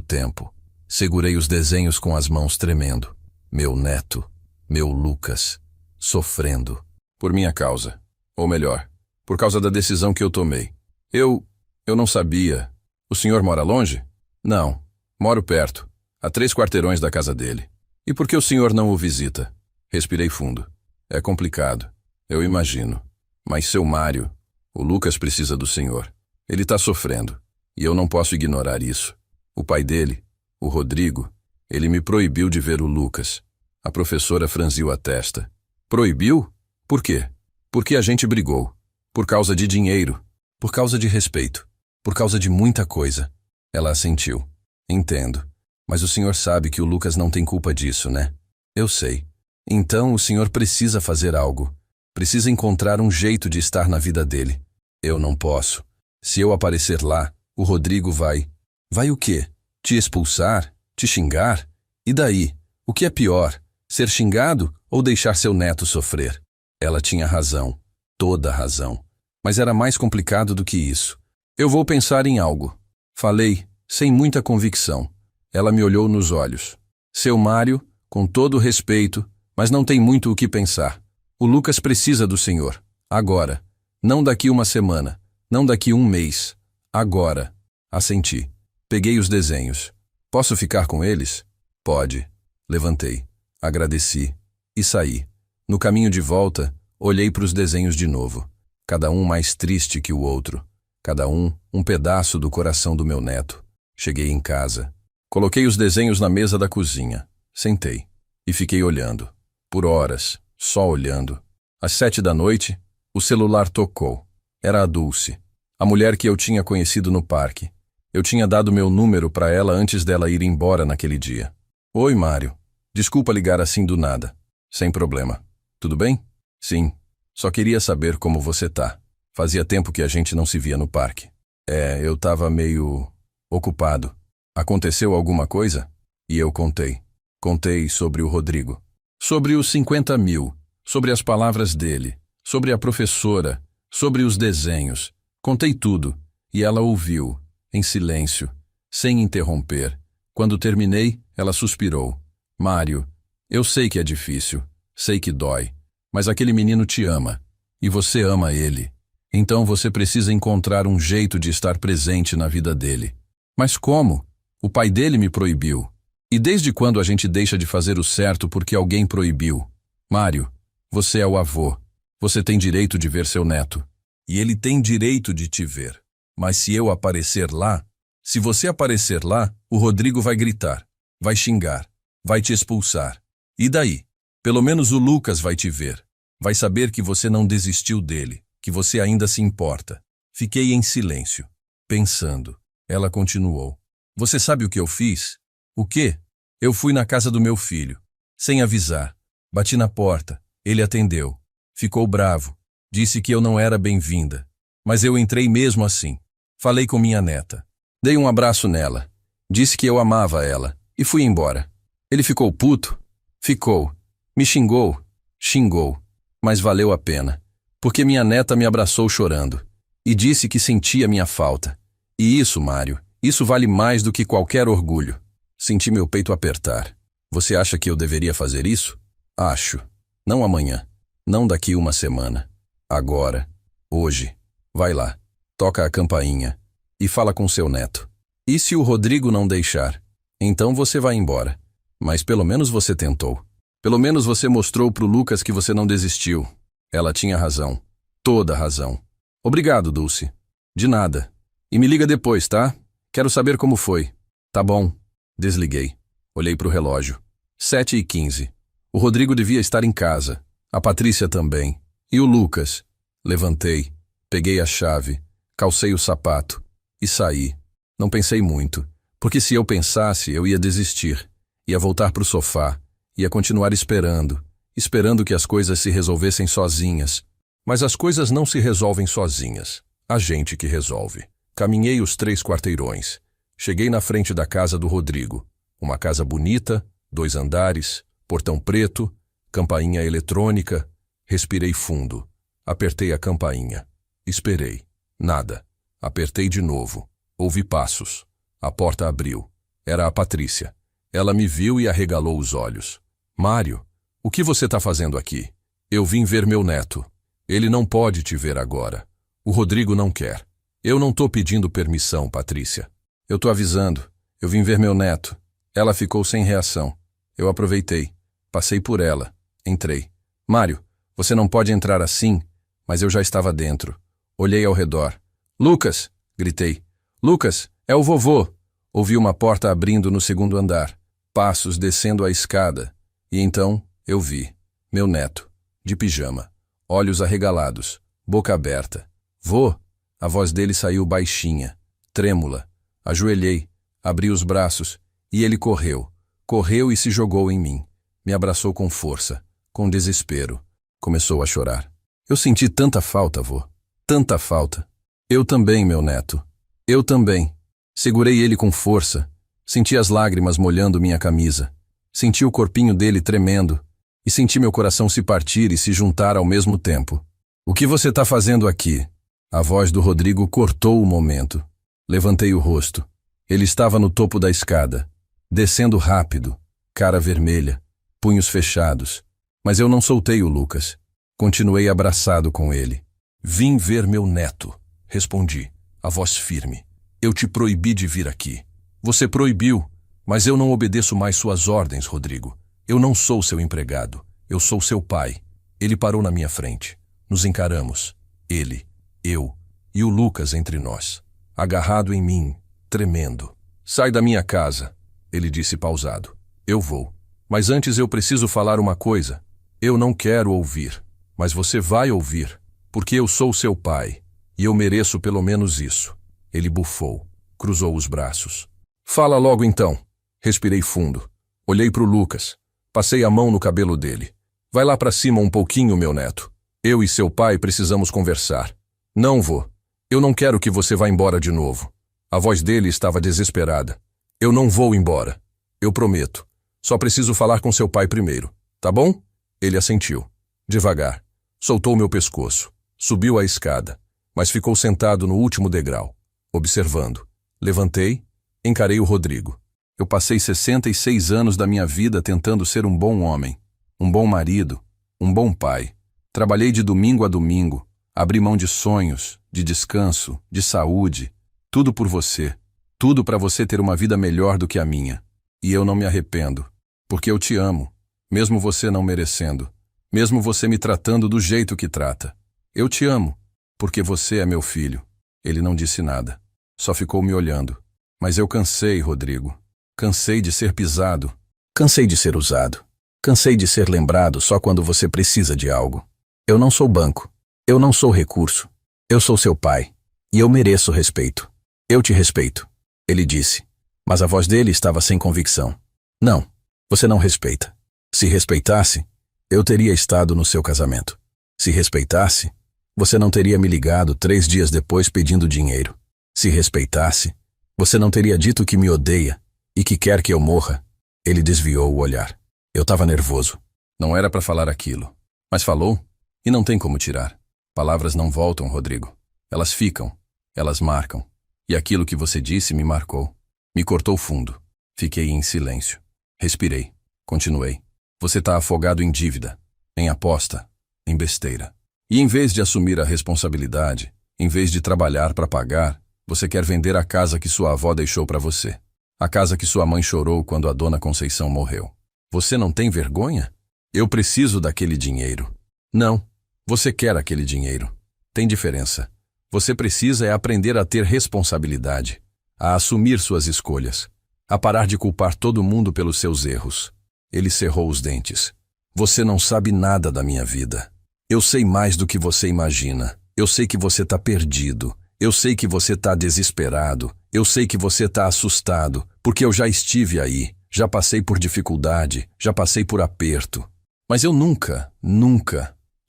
tempo. Segurei os desenhos com as mãos tremendo. Meu neto, meu Lucas, sofrendo. Por minha causa. Ou melhor, por causa da decisão que eu tomei. Eu não sabia. O senhor mora longe? Não, moro perto, a 3 quarteirões da casa dele. E por que o senhor não o visita? Respirei fundo. É complicado, eu imagino. Mas seu Mário, o Lucas precisa do senhor. Ele tá sofrendo, e eu não posso ignorar isso. O pai dele, o Rodrigo, ele me proibiu de ver o Lucas. A professora franziu a testa. Proibiu? Por quê? Porque a gente brigou. Por causa de dinheiro. Por causa de respeito. Por causa de muita coisa. Ela assentiu. Entendo. Mas o senhor sabe que o Lucas não tem culpa disso, né? Eu sei. Então o senhor precisa fazer algo. Precisa encontrar um jeito de estar na vida dele. Eu não posso. Se eu aparecer lá, o Rodrigo vai... Vai o quê? Te expulsar? Te xingar? E daí? O que é pior? Ser xingado ou deixar seu neto sofrer? Ela tinha razão. Toda a razão. Mas era mais complicado do que isso. Eu vou pensar em algo. Falei, sem muita convicção. Ela me olhou nos olhos. Seu Mário, com todo o respeito, mas não tem muito o que pensar. O Lucas precisa do senhor. Agora. Não daqui uma semana. Não daqui um mês. Agora. Assenti. Peguei os desenhos. Posso ficar com eles? Pode. Levantei. Agradeci. E saí. No caminho de volta, olhei para os desenhos de novo. Cada um mais triste que o outro. Cada um pedaço do coração do meu neto. Cheguei em casa. Coloquei os desenhos na mesa da cozinha. Sentei. E fiquei olhando. Por horas. Só olhando. Às 7 da noite, o celular tocou. Era a Dulce. A mulher que eu tinha conhecido no parque. Eu tinha dado meu número para ela antes dela ir embora naquele dia. Oi, Mário. Desculpa ligar assim do nada. Sem problema. Tudo bem? Sim. Só queria saber como você tá. Fazia tempo que a gente não se via no parque. Eu tava meio... ocupado. Aconteceu alguma coisa? E eu contei. Contei sobre o Rodrigo. Sobre os 50 mil. Sobre as palavras dele. Sobre a professora. Sobre os desenhos. Contei tudo. E ela ouviu. Em silêncio. Sem interromper. Quando terminei, ela suspirou. Mário, eu sei que é difícil. Sei que dói. Mas aquele menino te ama. E você ama ele. Então você precisa encontrar um jeito de estar presente na vida dele. Mas como? O pai dele me proibiu. E desde quando a gente deixa de fazer o certo porque alguém proibiu? Mário, você é o avô. Você tem direito de ver seu neto. E ele tem direito de te ver. Mas se eu aparecer lá, se você aparecer lá, o Rodrigo vai gritar, vai xingar, vai te expulsar. E daí? Pelo menos o Lucas vai te ver. Vai saber que você não desistiu dele, que você ainda se importa. Fiquei em silêncio, pensando. Ela continuou. Você sabe o que eu fiz? O quê? Eu fui na casa do meu filho, sem avisar. Bati na porta. Ele atendeu. Ficou bravo. Disse que eu não era bem-vinda. Mas eu entrei mesmo assim. Falei com minha neta. Dei um abraço nela. Disse que eu amava ela. E fui embora. Ele ficou puto? Ficou. Me xingou? Xingou. Mas valeu a pena. Porque minha neta me abraçou chorando. E disse que sentia minha falta. E isso, Mário, isso vale mais do que qualquer orgulho. Senti meu peito apertar. Você acha que eu deveria fazer isso? Acho. Não amanhã. Não daqui uma semana. Agora. Hoje. Vai lá. Toca a campainha. E fala com seu neto. E se o Rodrigo não deixar? Então você vai embora. Mas pelo menos você tentou. Pelo menos você mostrou pro Lucas que você não desistiu. Ela tinha razão. Toda razão. Obrigado, Dulce. De nada. E me liga depois, tá? Quero saber como foi. Tá bom. Desliguei. Olhei pro relógio. 7h15. O Rodrigo devia estar em casa. A Patrícia também. E o Lucas? Levantei. Peguei a chave. Calcei o sapato. E saí. Não pensei muito. Porque se eu pensasse, eu ia desistir. Ia voltar pro sofá. Ia continuar esperando. Esperando que as coisas se resolvessem sozinhas. Mas as coisas não se resolvem sozinhas. A gente que resolve. Caminhei os 3 quarteirões. Cheguei na frente da casa do Rodrigo. Uma casa bonita, 2 andares, portão preto, campainha eletrônica. Respirei fundo. Apertei a campainha. Esperei. Nada. Apertei de novo. Ouvi passos. A porta abriu. Era a Patrícia. Ela me viu e arregalou os olhos. Mário, o que você está fazendo aqui? Eu vim ver meu neto. Ele não pode te ver agora. O Rodrigo não quer. Eu não tô pedindo permissão, Patrícia. Eu tô avisando. Eu vim ver meu neto. Ela ficou sem reação. Eu aproveitei. Passei por ela. Entrei. Mário, você não pode entrar assim, mas eu já estava dentro. Olhei ao redor. Lucas! Gritei. Lucas, é o vovô! Ouvi uma porta abrindo no 2º andar. Passos descendo a escada. E então eu vi. Meu neto. De pijama. Olhos arregalados. Boca aberta. Vô! A voz dele saiu baixinha. Trêmula. Ajoelhei. Abri os braços. E ele correu. Correu e se jogou em mim. Me abraçou com força. com desespero. Começou a chorar. Eu senti tanta falta, avô. Tanta falta. Eu também, meu neto. Eu também. Segurei ele com força. Senti as lágrimas molhando minha camisa. Senti o corpinho dele tremendo. E senti meu coração se partir e se juntar ao mesmo tempo. O que você está fazendo aqui? A voz do Rodrigo cortou o momento. Levantei o rosto. Ele estava no topo da escada, descendo rápido, cara vermelha, punhos fechados. Mas eu não soltei o Lucas. Continuei abraçado com ele. Vim ver meu neto, respondi, a voz firme. Eu te proibi de vir aqui. Você proibiu, mas eu não obedeço mais suas ordens, Rodrigo. Eu não sou seu empregado. Eu sou seu pai. Ele parou na minha frente. Nos encaramos. Ele, eu e o Lucas entre nós. Agarrado em mim, tremendo. Sai da minha casa, ele disse pausado. Eu vou. Mas antes eu preciso falar uma coisa. Eu não quero ouvir, mas você vai ouvir, porque eu sou seu pai, e eu mereço pelo menos isso. Ele bufou, cruzou os braços. Fala logo então. Respirei fundo. Olhei para o Lucas. Passei a mão no cabelo dele. Vai lá para cima um pouquinho, meu neto. Eu e seu pai precisamos conversar. Não vou. Eu não quero que você vá embora de novo. A voz dele estava desesperada. Eu não vou embora. Eu prometo. Só preciso falar com seu pai primeiro. Tá bom? Ele assentiu. Devagar. Soltou meu pescoço. Subiu a escada. Mas ficou sentado no último degrau, observando. Levantei. Encarei o Rodrigo. Eu passei 66 anos da minha vida tentando ser um bom homem, um bom marido, um bom pai. Trabalhei de domingo a domingo, abri mão de sonhos, de descanso, de saúde, tudo por você, tudo para você ter uma vida melhor do que a minha. E eu não me arrependo, porque eu te amo, mesmo você não merecendo, mesmo você me tratando do jeito que trata. Eu te amo, porque você é meu filho. Ele não disse nada, só ficou me olhando. Mas eu cansei, Rodrigo. Cansei de ser pisado. Cansei de ser usado. Cansei de ser lembrado só quando você precisa de algo. Eu não sou banco. Eu não sou recurso. Eu sou seu pai. E eu mereço respeito. Eu te respeito, ele disse. Mas a voz dele estava sem convicção. Não, você não respeita. Se respeitasse, eu teria estado no seu casamento. Se respeitasse, você não teria me ligado 3 dias depois pedindo dinheiro. Se respeitasse, você não teria dito que me odeia e que quer que eu morra. Ele desviou o olhar. Eu estava nervoso. Não era para falar aquilo. Mas falou, e não tem como tirar. Palavras não voltam, Rodrigo. Elas ficam, elas marcam. E aquilo que você disse me marcou. Me cortou fundo. Fiquei em silêncio. Respirei. Continuei. Você está afogado em dívida, em aposta, em besteira. E em vez de assumir a responsabilidade, em vez de trabalhar para pagar, você quer vender a casa que sua avó deixou para você. A casa que sua mãe chorou quando a dona Conceição morreu. Você não tem vergonha? Eu preciso daquele dinheiro. Não, você quer aquele dinheiro. Tem diferença. Você precisa é aprender a ter responsabilidade, a assumir suas escolhas, a parar de culpar todo mundo pelos seus erros. Ele cerrou os dentes. Você não sabe nada da minha vida. Eu sei mais do que você imagina. Eu sei que você está perdido. Eu sei que você está desesperado. Eu sei que você está assustado, porque eu já estive aí, já passei por dificuldade, já passei por aperto. Mas eu nunca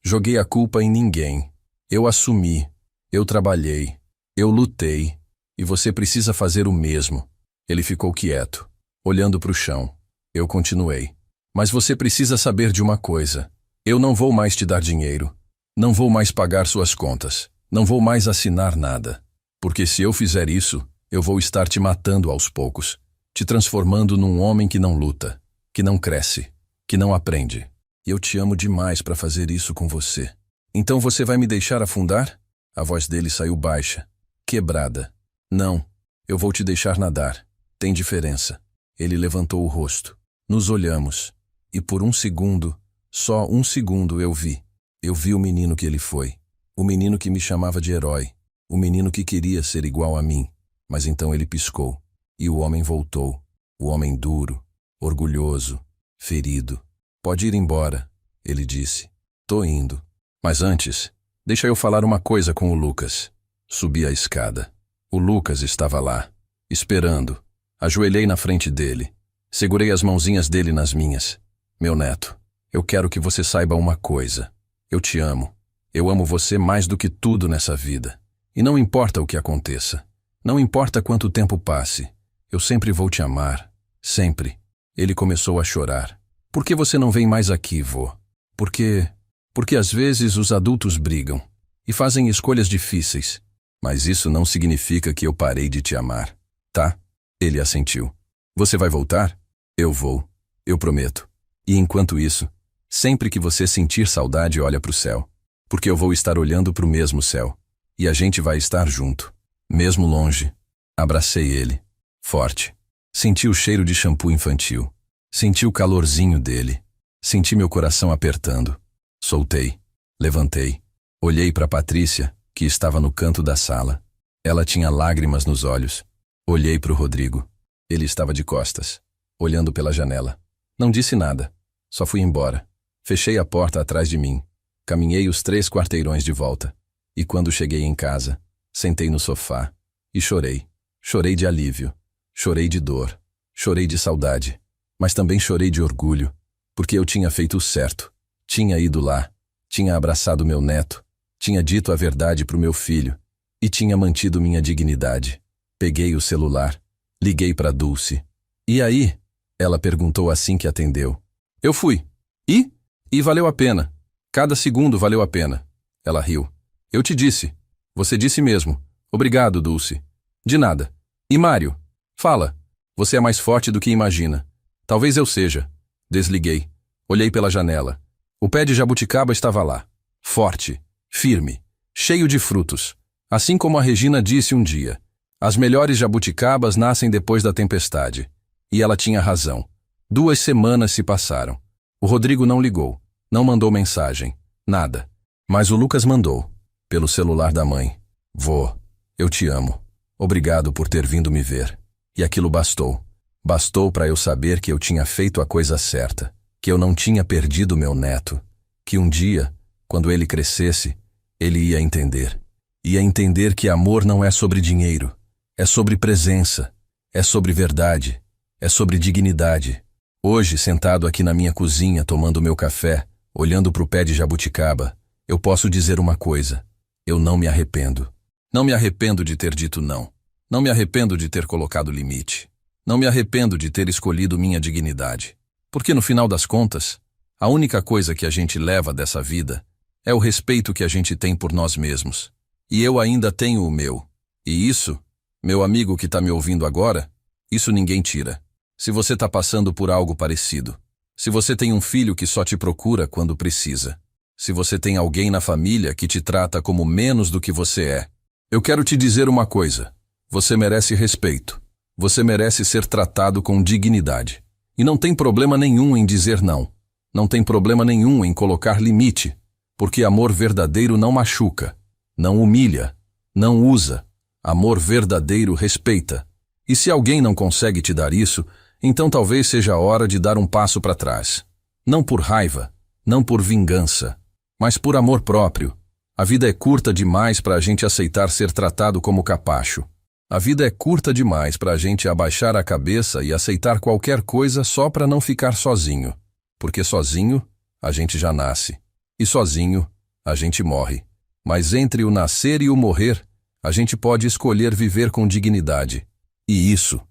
joguei a culpa em ninguém. Eu assumi, eu trabalhei, eu lutei, e você precisa fazer o mesmo. Ele ficou quieto, olhando para o chão. Eu continuei. Mas você precisa saber de uma coisa. Eu não vou mais te dar dinheiro. Não vou mais pagar suas contas. Não vou mais assinar nada. Porque se eu fizer isso, eu vou estar te matando aos poucos, te transformando num homem que não luta, que não cresce, que não aprende. E eu te amo demais para fazer isso com você. Então você vai me deixar afundar? A voz dele saiu baixa, quebrada. Não, eu vou te deixar nadar. Tem diferença. Ele levantou o rosto. Nos olhamos. E por um segundo, só um segundo eu vi. Eu vi o menino que ele foi. O menino que me chamava de herói. O menino que queria ser igual a mim. Mas então ele piscou. E o homem voltou. O homem duro, orgulhoso, ferido. Pode ir embora, ele disse. Tô indo. Mas antes, deixa eu falar uma coisa com o Lucas. Subi a escada. O Lucas estava lá, esperando. Ajoelhei na frente dele. Segurei as mãozinhas dele nas minhas. Meu neto, Eu quero que você saiba uma coisa. Eu te amo. Eu amo você mais do que tudo nessa vida. E não importa o que aconteça. Não importa quanto tempo passe. Eu sempre vou te amar. Sempre. Ele começou a chorar. Por que você não vem mais aqui, vô? Porque às vezes os adultos brigam e fazem escolhas difíceis. Mas isso não significa que eu parei de te amar, tá? Ele assentiu. Você vai voltar? Eu vou. Eu prometo. E enquanto isso, sempre que você sentir saudade, olha pro céu. Porque eu vou estar olhando pro mesmo céu. E a gente vai estar junto. Mesmo longe. Abracei ele. Forte. Senti o cheiro de shampoo infantil. Senti o calorzinho dele. Senti meu coração apertando. Soltei. Levantei. Olhei para Patrícia, que estava no canto da sala. Ela tinha lágrimas nos olhos. Olhei para o Rodrigo. Ele estava de costas, olhando pela janela. Não disse nada. Só fui embora. Fechei a porta atrás de mim. Caminhei os 3 quarteirões de volta. E quando cheguei em casa, sentei no sofá e chorei. Chorei de alívio. Chorei de dor. Chorei de saudade. Mas também chorei de orgulho, porque eu tinha feito o certo. Tinha ido lá. Tinha abraçado meu neto. Tinha dito a verdade pro meu filho. E tinha mantido minha dignidade. Peguei o celular. Liguei pra Dulce. E aí? Ela perguntou assim que atendeu. Eu fui. E valeu a pena. Cada segundo valeu a pena. Ela riu. Eu te disse. Você disse mesmo. Obrigado, Dulce. De nada. E Mário? Fala. Você é mais forte do que imagina. Talvez eu seja. Desliguei. Olhei pela janela. O pé de jabuticaba estava lá. Forte. Firme. Cheio de frutos. Assim como a Regina disse um dia. As melhores jabuticabas nascem depois da tempestade. E ela tinha razão. 2 semanas se passaram. O Rodrigo não ligou. Não mandou mensagem. Nada. Mas o Lucas mandou. Pelo celular da mãe. Vô, eu te amo. Obrigado por ter vindo me ver. E aquilo bastou. Bastou para eu saber que eu tinha feito a coisa certa. Que eu não tinha perdido meu neto. Que um dia, quando ele crescesse, ele ia entender. Ia entender que amor não é sobre dinheiro. É sobre presença. É sobre verdade. É sobre dignidade. Hoje, sentado aqui na minha cozinha, tomando meu café, olhando pro pé de jabuticaba, eu posso dizer uma coisa. Eu não me arrependo. Não me arrependo de ter dito não. Não me arrependo de ter colocado limite. Não me arrependo de ter escolhido minha dignidade. Porque no final das contas, a única coisa que a gente leva dessa vida é o respeito que a gente tem por nós mesmos. E eu ainda tenho o meu. E isso, meu amigo que tá me ouvindo agora, isso ninguém tira. Se você tá passando por algo parecido. Se você tem um filho que só te procura quando precisa. Se você tem alguém na família que te trata como menos do que você é. Eu quero te dizer uma coisa. Você merece respeito. Você merece ser tratado com dignidade. E não tem problema nenhum em dizer não. Não tem problema nenhum em colocar limite. Porque amor verdadeiro não machuca. Não humilha. Não usa. Amor verdadeiro respeita. E se alguém não consegue te dar isso, então talvez seja a hora de dar um passo para trás. Não por raiva, não por vingança, mas por amor próprio. A vida é curta demais para a gente aceitar ser tratado como capacho. A vida é curta demais para a gente abaixar a cabeça e aceitar qualquer coisa só para não ficar sozinho. Porque sozinho, a gente já nasce. E sozinho, a gente morre. Mas entre o nascer e o morrer, a gente pode escolher viver com dignidade. E isso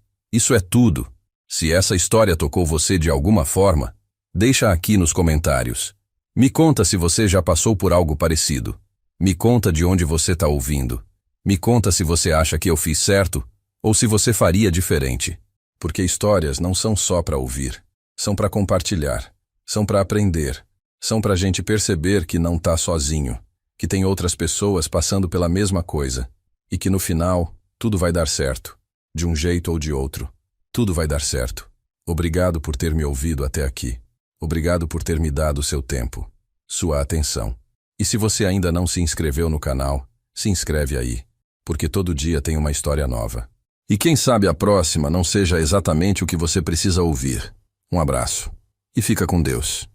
é tudo. Se essa história tocou você de alguma forma, deixa aqui nos comentários. Me conta se você já passou por algo parecido. Me conta de onde você está ouvindo. Me conta se você acha que eu fiz certo ou se você faria diferente. Porque histórias não são só para ouvir. São para compartilhar. São para aprender. São para a gente perceber que não está sozinho. Que tem outras pessoas passando pela mesma coisa. E que no final, tudo vai dar certo. De um jeito ou de outro. Tudo vai dar certo. Obrigado por ter me ouvido até aqui. Obrigado por ter me dado o seu tempo, sua atenção. E se você ainda não se inscreveu no canal, se inscreve aí, porque todo dia tem uma história nova. E quem sabe a próxima não seja exatamente o que você precisa ouvir. Um abraço. E fica com Deus.